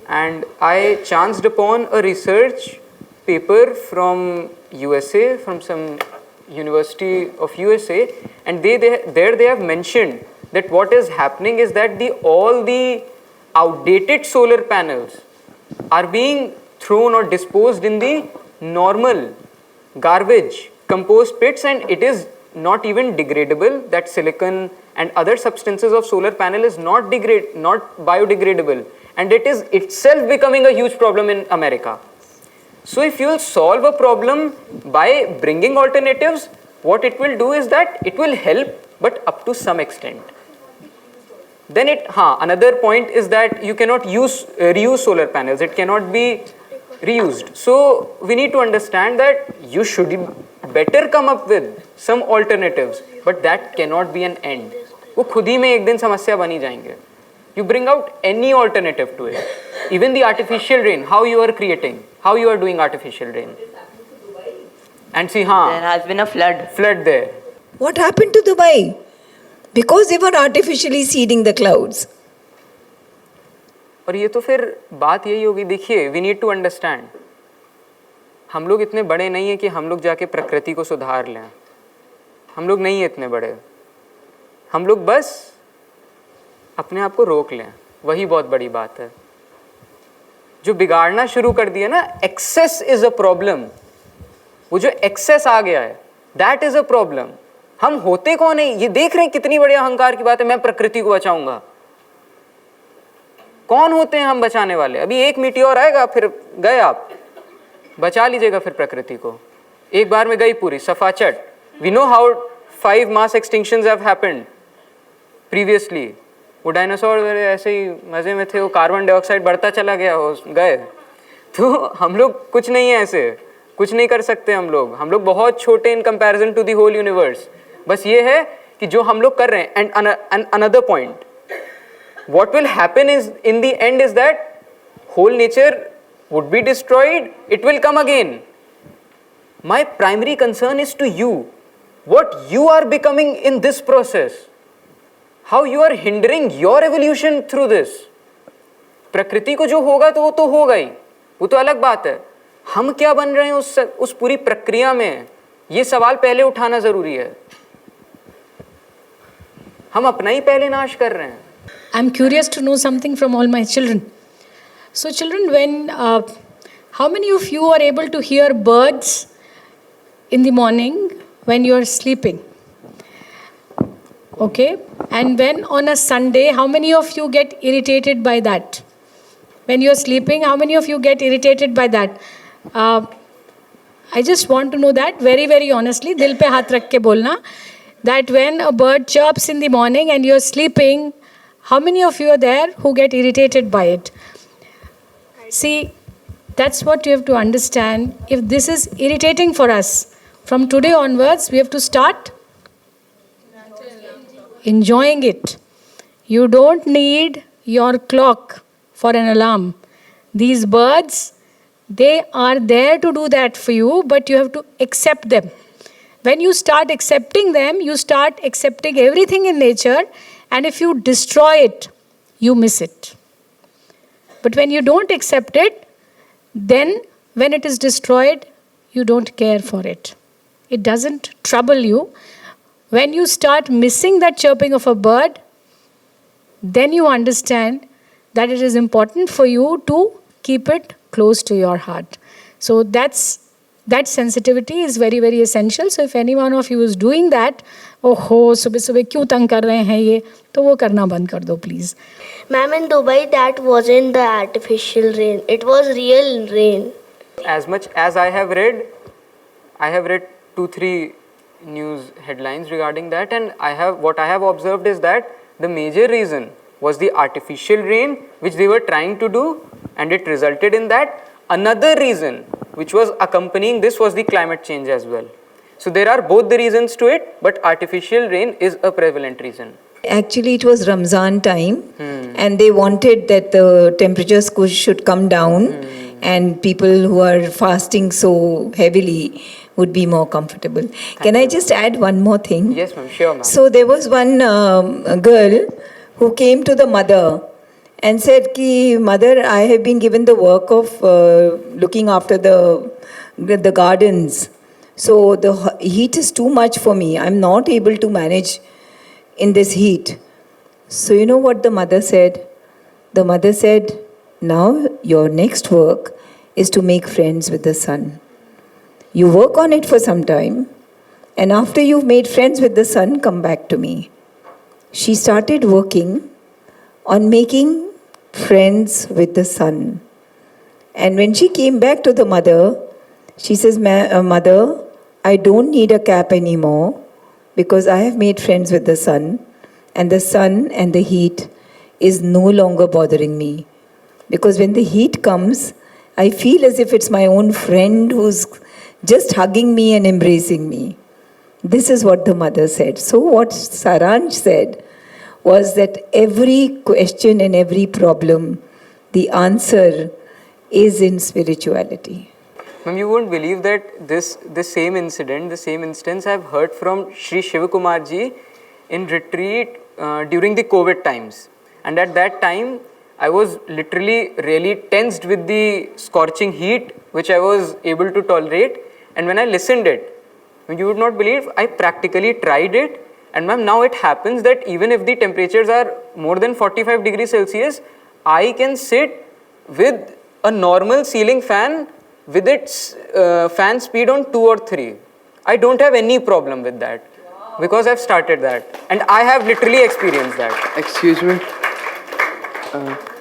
And I chanced upon a research paper from USA, from some university of USA, and they have mentioned that what is happening is that all the outdated solar panels are being thrown or disposed in the normal garbage compost pits, and it is not even degradable. That silicon and other substances of solar panel is not biodegradable, and it is itself becoming a huge problem in America. So if you will solve a problem by bringing alternatives, what it will do is that it will help, but up to some extent. Then another point is that you cannot reuse solar panels. It cannot be reused. So we need to understand that you should better come up with some alternatives, but that cannot be an end. वो खुद ही में एक दिन समस्या बनी जाएंगे. You bring out any alternative to it. Even the artificial rain, how you are creating, how you are doing artificial rain. And see, There has been a flood. flood there. What happened to Dubai? Because they were artificially seeding the clouds. और ये तो फिर बात यही होगी. देखिए, we need to understand. हम लोग इतने बड़े नहीं हैं कि हम लोग जाके प्रकृति को सुधार लें. हम लोग नहीं हैं इतने बड़े. हम लोग बस अपने आप को रोक लें, वही बहुत बड़ी बात है. जो बिगाड़ना शुरू कर दिया ना, एक्सेस इज अ प्रॉब्लम. वो जो एक्सेस आ गया है, दैट इज अ प्रॉब्लम. हम होते कौन है? ये देख रहे हैं कितनी बड़ी अहंकार की बात है, मैं प्रकृति को बचाऊंगा. कौन होते हैं हम बचाने वाले? अभी एक मीटियोर आएगा, फिर गए आप, बचा लीजिएगा फिर प्रकृति को, एक बार में गई पूरी सफाचट. We know how 5 mass extinctions have happened previously. वो डायनासोर ऐसे ही मजे में थे, वो कार्बन डाइऑक्साइड बढ़ता चला गया, हो गए. तो हम लोग कुछ नहीं है, ऐसे कुछ नहीं कर सकते हम लोग बहुत छोटे in comparison to the whole universe. बस ये है कि जो हम लोग कर रहे हैं. And another point, what will happen is in the end is that whole nature would be destroyed, it will come again. My primary concern is to you, what you are becoming in this process, how you are hindering your evolution through this. प्रकृति को जो होगा तो वो तो होगा ही, वो तो अलग बात है. हम क्या बन रहे हैं उस पूरी प्रक्रिया में, ये सवाल पहले उठाना जरूरी है. हम अपना ही पहले नाश कर रहे हैं. I'm curious to know something from all my children. So children, when how many of you are able to hear birds in the morning when you are sleeping? Okay, and when on a Sunday, how many of you get irritated by that? When you are sleeping, how many of you get irritated by that? I just want to know that very, very honestly, dil pe haath rakh ke bolna, that when a bird chirps in the morning and you are sleeping, how many of you are there who get irritated by it? See, that's what you have to understand. If this is irritating for us, from today onwards, we have to start enjoying it. You don't need your clock for an alarm. These birds, they are there to do that for you, but you have to accept them. When you start accepting them, you start accepting everything in nature, and if you destroy it, you miss it. But when you don't accept it, then when it is destroyed, you don't care for it. It doesn't trouble you. When you start missing that chirping of a bird, then you understand that it is important for you to keep it close to your heart. So that sensitivity is very, very essential. So if any one of you is doing that, सुबह सुबह क्यों तंग कर रहे हैं ये, तो वो करना बंद कर दो please. Ma'am, in Dubai, that wasn't the artificial rain. It was real rain. As much as I have read 2-3 news headlines regarding that, and what I have observed is that the major reason was the artificial rain which they were trying to do, and it resulted in that. Another reason which was accompanying this was the climate change as well. So there are both the reasons to it, but artificial rain is a prevalent reason. Actually, it was Ramzan time, and they wanted that the temperatures should come down, and people who are fasting so heavily would be more comfortable. Can I just add one more thing? Yes, ma'am. Sure, ma'am. So there was one girl who came to the mother and said, "Ki mother, I have been given the work of looking after the gardens. So the heat is too much for me. I'm not able to manage in this heat." So you know what the mother said? The mother said, "Now your next work is to make friends with the sun. You work on it for some time, and after you've made friends with the sun, come back to me." She started working on making friends with the sun. And when she came back to the mother, she says, "Mother, I don't need a cap anymore because I have made friends with the sun, and the sun and the heat is no longer bothering me. Because when the heat comes, I feel as if it's my own friend who's just hugging me and embracing me." This is what the mother said. So what Saransh said was that every question and every problem, the answer is in spirituality. Ma'am, you won't believe that the same instance I've heard from Sri Shivakumar ji in retreat during the COVID times. And at that time, I was literally really tensed with the scorching heat which I was able to tolerate. And when I listened it, you would not believe, I practically tried it. And ma'am, now it happens that even if the temperatures are more than 45 degrees Celsius, I can sit with a normal ceiling fan with its fan speed on 2 or 3. I don't have any problem with that because I've started that and I have literally experienced that. Excuse me.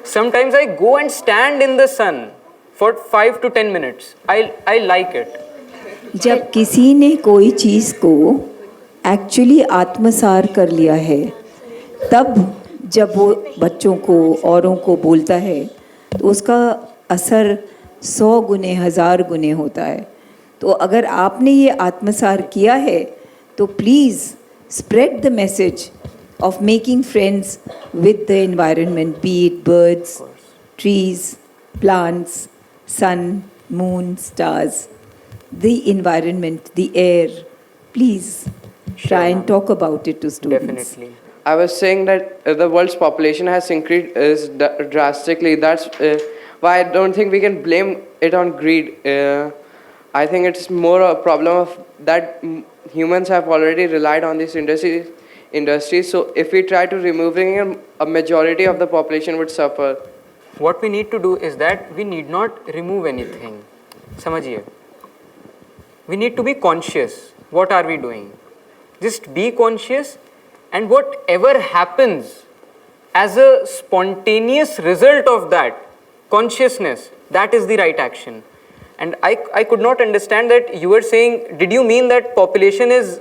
Sometimes I go and stand in the sun for 5 to 10 minutes. I like it. जब किसी ने कोई चीज़ को actually आत्मसार कर लिया है, तब जब वो बच्चों को औरों को बोलता है तो उसका असर 100 गुने 1000 गुने होता है. तो अगर आपने ये आत्मसार किया है तो please spread the message of making friends with the environment, be it birds, trees, plants, sun, moon, stars, the environment, the air. Please try and talk about it to students. Definitely. I was saying that the world's population has increased drastically. That's why I don't think we can blame it on greed. I think it's more a problem of that humans have already relied on this industry. So if we try to removing it, a majority of the population would suffer. What we need to do is that we need not remove anything. समझिए. We need to be conscious. What are we doing? Just be conscious, and whatever happens as a spontaneous result of that consciousness, that is the right action. And I could not understand that you were saying, did you mean that population is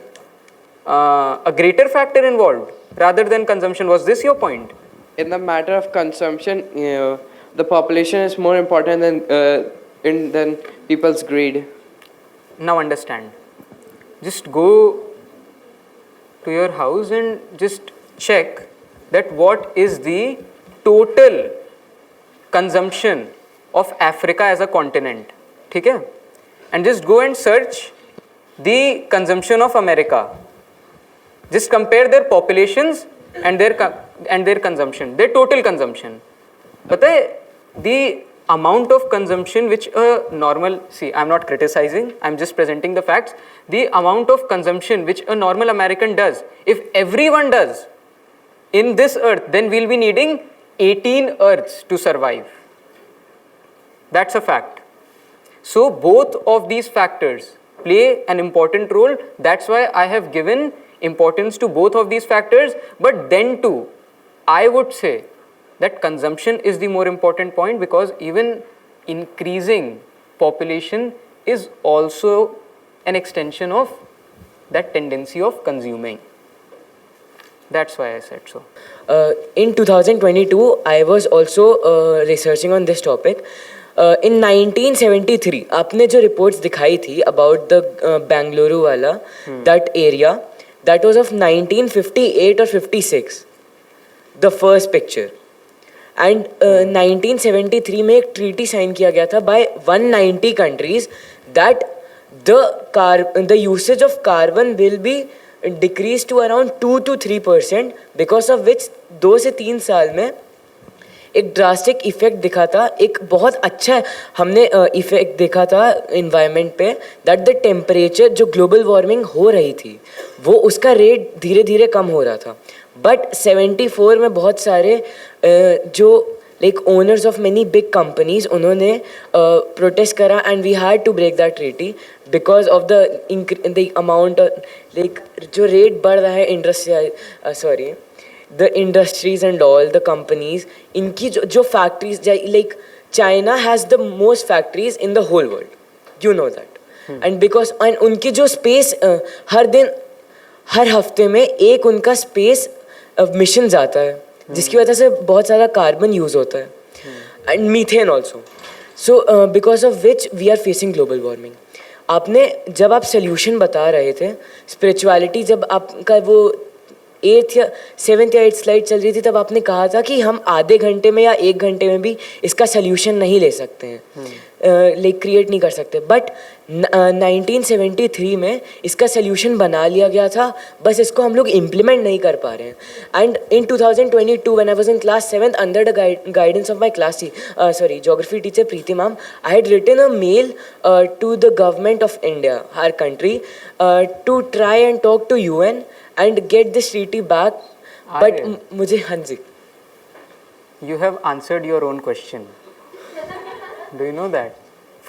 a greater factor involved rather than consumption? Was this your point? In the matter of consumption, the population is more important than people's greed. Now understand. Just go to your house and just check that what is the total consumption of Africa as a continent. ठीक है? And just go and search the consumption of America. Just compare their populations and their consumption, their total consumption. पता है, the amount of consumption which a normal, see, I'm not criticizing, I'm just presenting the facts. The amount of consumption which a normal American does, if everyone does in this earth, then we'll be needing 18 earths to survive. That's a fact. So both of these factors play an important role. That's why I have given importance to both of these factors. But then too, I would say that consumption is the more important point, because even increasing population is also an extension of that tendency of consuming. That's why I said so. In 2022, I was also researching on this topic. In 1973, आपने जो reports दिखाई थी about the Bengaluru वाला, that area, that was of 1958 or 56, the first picture. And 1973 में एक treaty sign किया गया था by 190 countries that the usage of carbon will be decreased to around 2 to 3%, because of which 2 से 3 साल में एक ड्रास्टिक इफेक्ट दिखा था. एक बहुत अच्छा हमने इफेक्ट देखा था इन्वायरमेंट पे, दैट द टेम्परेचर जो ग्लोबल वार्मिंग हो रही थी वो उसका रेट धीरे धीरे कम हो रहा था. बट 74 में बहुत सारे जो like owners of many big companies, उन्होंने प्रोटेस्ट करा and we had to break that treaty because of the amount like जो रेट बढ़ रहा है industry the industries and all the companies, इनकी जो factories, like China has the most factories in the whole world, you know that. And because and उनकी जो space हर दिन हर हफ्ते में एक उनका space mission जाता है, जिसकी वजह से बहुत सारा carbon use होता है, and methane also. So because of which we are facing global warming. आपने जब आप solution बता रहे थे, spirituality जब आपका वो 8th या 7th या 8th स्लाइड चल रही थी, तब आपने कहा था कि हम आधे घंटे में या 1 घंटे में भी इसका सल्यूशन नहीं ले सकते हैं, लाइक क्रिएट नहीं कर सकते. बट 1973 में इसका सल्यूशन बना लिया गया था, बस इसको हम लोग इम्प्लीमेंट नहीं कर पा रहे हैं. And in 2022 when I was in class 7th under the guidance of my class geography teacher Preeti ma'am, I had written a mail to the government of India, our country, to try and talk to UN and get this treaty back. But मुझे, हाँ जी, you have answered your own question. Do you know that?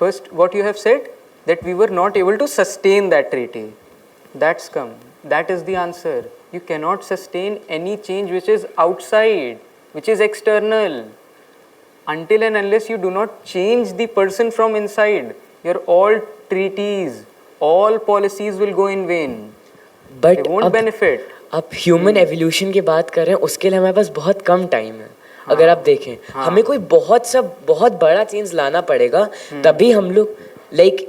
First, what you have said, that we were not able to sustain that treaty. That's come. That is the answer. You cannot sustain any change which is outside, which is external. until and unless you do not change the person from inside, your all treaties, all policies will go in vain. But They won't benefit. अब human evolution की बात कर रहे हैं, उसके लिए हमारे पास बहुत कम टाइम है. अगर आप देखें, हमें कोई बहुत बड़ा चेंज लाना पड़ेगा, तभी हम लोग लाइक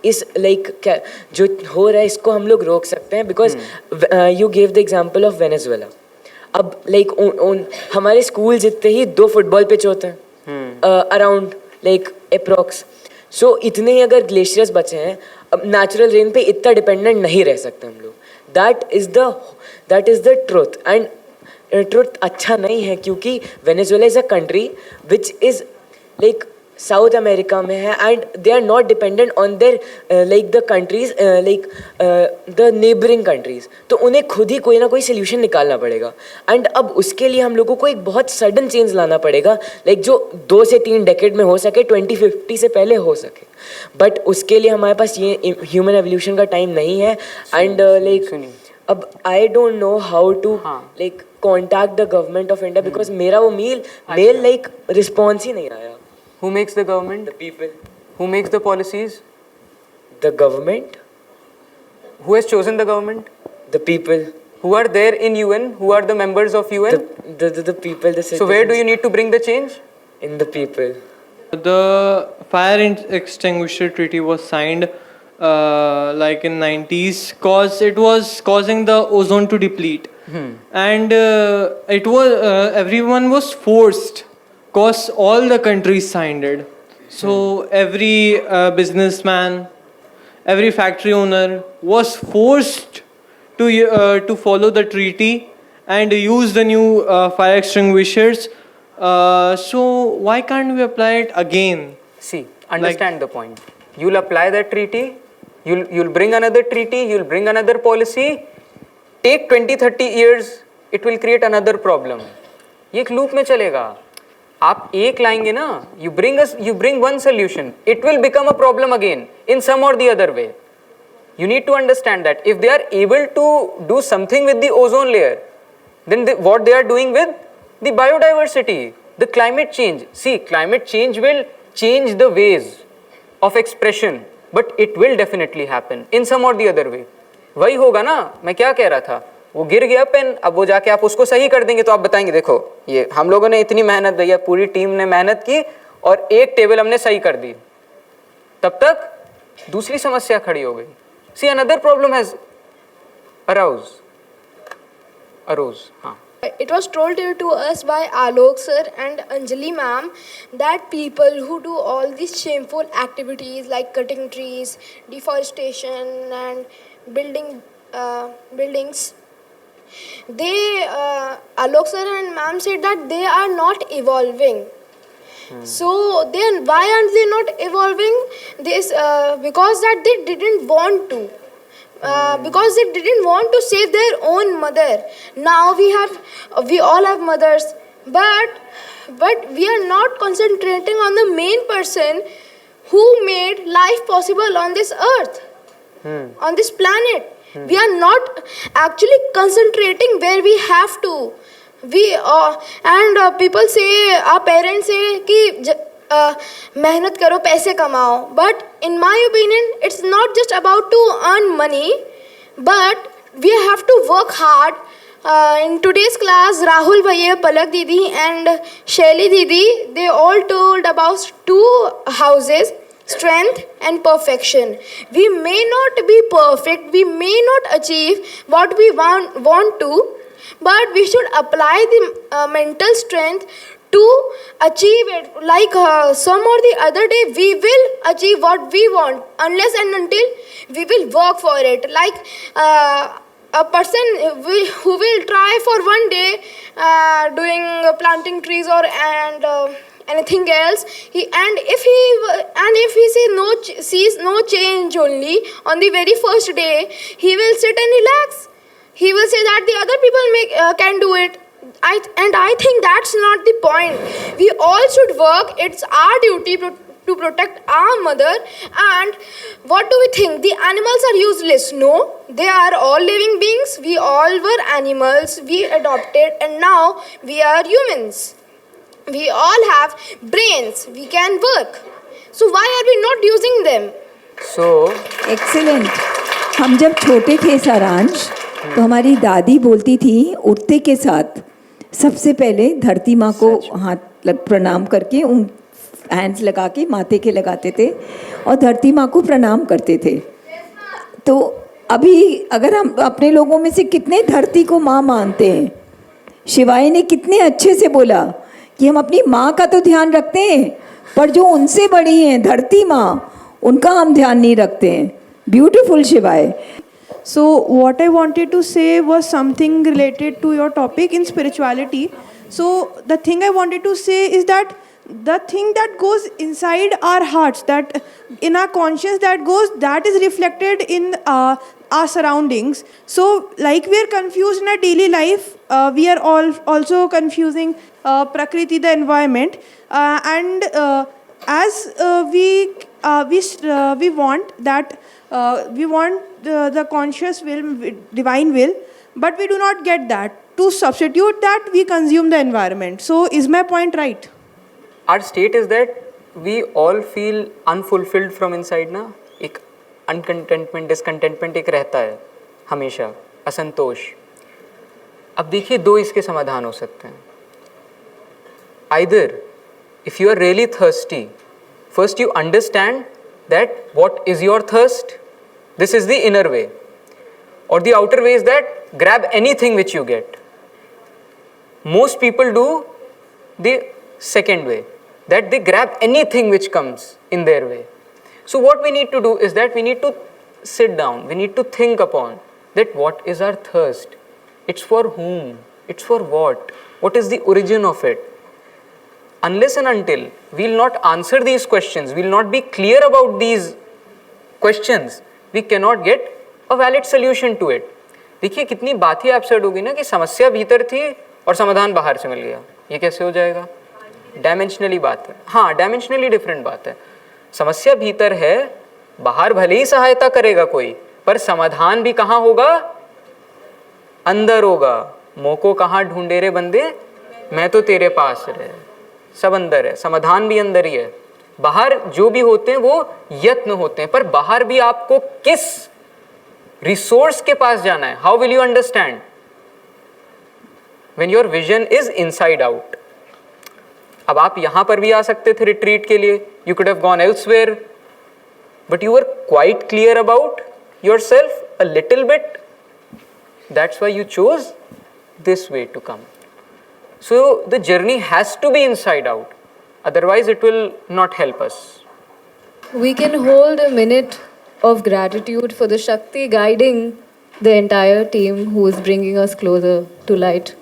इस लाइक क्या जो हो रहा है इसको हम लोग रोक सकते हैं. Because you gave the example of Venezuela. अब लाइक हमारे स्कूल जितने ही 2 फुटबॉल पिच होते हैं अराउंड लाइक अप्रॉक्स. सो इतने ही अगर ग्लेशियर्स बचे हैं, अब नेचुरल रेन पे इतना डिपेंडेंट नहीं रह सकते हम लोग. That is the truth. And truth अच्छा नहीं है, क्योंकि Venezuela is a country which is like South America में है, and they are not dependent on their like the countries like the neighbouring countries. तो उन्हें खुद ही कोई ना कोई सोल्यूशन निकालना पड़ेगा. एंड अब उसके लिए हम लोगों को एक बहुत सडन चेंज लाना पड़ेगा, लाइक जो 2 से 3 डेकेड में हो सके, 2050 से पहले हो सके. बट उसके लिए हमारे पास ये ह्यूमन एवोल्यूशन का टाइम नहीं है. एंड लाइक अब I don't know how to like contact the government of India, because मेरा वो मेल लाइक रिस्पॉन्स ही नहीं आया. Who makes the government? The people. Who makes the policies? The government. Who has chosen the government? The people. Who are there in UN? Who are the members of UN? The people, the citizens. So where do you need to bring the change? In the people. The fire extinguisher treaty was signed like in 90s, cause it was causing the ozone to deplete. And it was everyone was forced, cause all the countries signed it. So every businessman, every factory owner was forced to follow the treaty and use the new fire extinguishers. So why can't we apply it again? See, understand the point. You'll apply that treaty, you'll bring another treaty, you'll bring another policy. Take 20-30 years, it will create another problem. ये एक loop में चलेगा. आप एक लाएंगे ना, you bring one solution, it will become a problem again in some or the other way. You need to understand that if they are able to do something with the ozone layer, then what they are doing with the biodiversity, the climate change. See, climate change will change the ways of expression, but it will definitely happen in some or the other way. वही होगा ना. मैं क्या कह रहा था, वो गिर गया पेन, अब वो जाके आप उसको सही कर देंगे तो आप बताएंगे देखो ये हम लोगों ने इतनी मेहनत, भैया पूरी टीम ने मेहनत की और एक टेबल हमने सही कर दी. तब तक दूसरी समस्या खड़ी हो गई. See another problem has arose. हाँ. It was told to us by Alok sir and Anjali ma'am that people who do all these shameful activities like cutting trees, deforestation and buildings, they Alok sir and ma'am said that they are not evolving. So then why aren't they not evolving? This because that they didn't want to. Because they didn't want to save their own mother. Now we all have mothers, but we are not concentrating on the main person who made life possible on this earth, on this planet. We are not actually concentrating where we have to. People say, our parents say कि मेहनत करो, पैसे कमाओ. But in my opinion, it's not just about to earn money, but we have to work hard. In today's class, Rahul Bhaiya, Palak Didi and Shaili Didi, they all told about 2 houses, strength and perfection. We may not be perfect, we may not achieve what we want to, but we should apply the mental strength to achieve it. Like some or the other day, we will achieve what we want unless and until we will work for it. Like a person who will try for one day doing planting trees or anything else, if he sees no change only on the very first day, he will sit and relax. He will say that the other people can do it. I think that's not the point. We all should work. It's our duty to protect our mother. And what do we think? The animals are useless? No, they are all living beings. We all were animals. We adopted, and now we are humans. we all have brains, we can work. So why are we not using them? So, excellent. हम जब छोटे थे सारांश, तो हमारी दादी बोलती थी उठते के साथ सबसे पहले धरती माँ को हाथ प्रणाम करके उन हैंड्स लगा के माथे के लगाते थे और धरती माँ को प्रणाम करते थे। तो अभी अगर हम अपने लोगों में से कितने धरती को माँ मानते हैं, शिवाय ने कितने अच्छे से बोला कि हम अपनी माँ का तो ध्यान रखते हैं, पर जो उनसे बड़ी हैं धरती माँ, उनका हम ध्यान नहीं रखते हैं। ब्यूटीफुल शिवाय। So what I wanted to say was something related to your topic in spirituality. So the thing I wanted to say is that the thing that goes inside our hearts, that in our conscience that is reflected in our surroundings. So like we are confused in our daily life, we are all also confusing Prakriti, the environment, and as we want that we want the conscious will, divine will, but we do not get that. To substitute that, we consume the environment. So is my point right? our state is that we all feel unfulfilled from inside ना, एक uncontentment, discontentment एक रहता है हमेशा, असंतोष। अब देखिए दो इसके समाधान हो सकते हैं। Either if you are really thirsty, first you understand that what is your thirst, this is the inner way, or the outer way is that grab anything which you get. Most people do the second way, that they grab anything which comes in their way. So what we need to do is that we need to sit down, we need to think upon that what is our thirst, it's for whom, it's for what is the origin of it. Unless and until we will not answer these questions, we will not be clear about these questions, we cannot get a valid solution to it. देखिए कितनी बात ही absurd होगी ना कि समस्या भीतर थी और समाधान बाहर से मिल गया, ये कैसे हो जाएगा? डायमेंशनली बात है, हाँ डायमेंशनली डिफरेंट बात है। समस्या भीतर है, बाहर भले ही सहायता करेगा कोई, पर समाधान भी कहाँ होगा? अंदर होगा। मोको कहाँ ढूंढे रे बंदे, मैं तो तेरे पास रहे। सब अंदर है, समाधान भी अंदर ही है। बाहर जो भी होते हैं वो यत्न होते हैं, पर बाहर भी आपको किस रिसोर्स के पास जाना है? How will you understand when your vision is inside out? अब आप यहां पर भी आ सकते थे रिट्रीट के लिए, you could have gone elsewhere, but you were quite clear about yourself a little bit, that's why you chose this way to come. So the journey has to be inside out, otherwise it will not help us. We can hold a minute of gratitude for the Shakti guiding the entire team who is bringing us closer to light.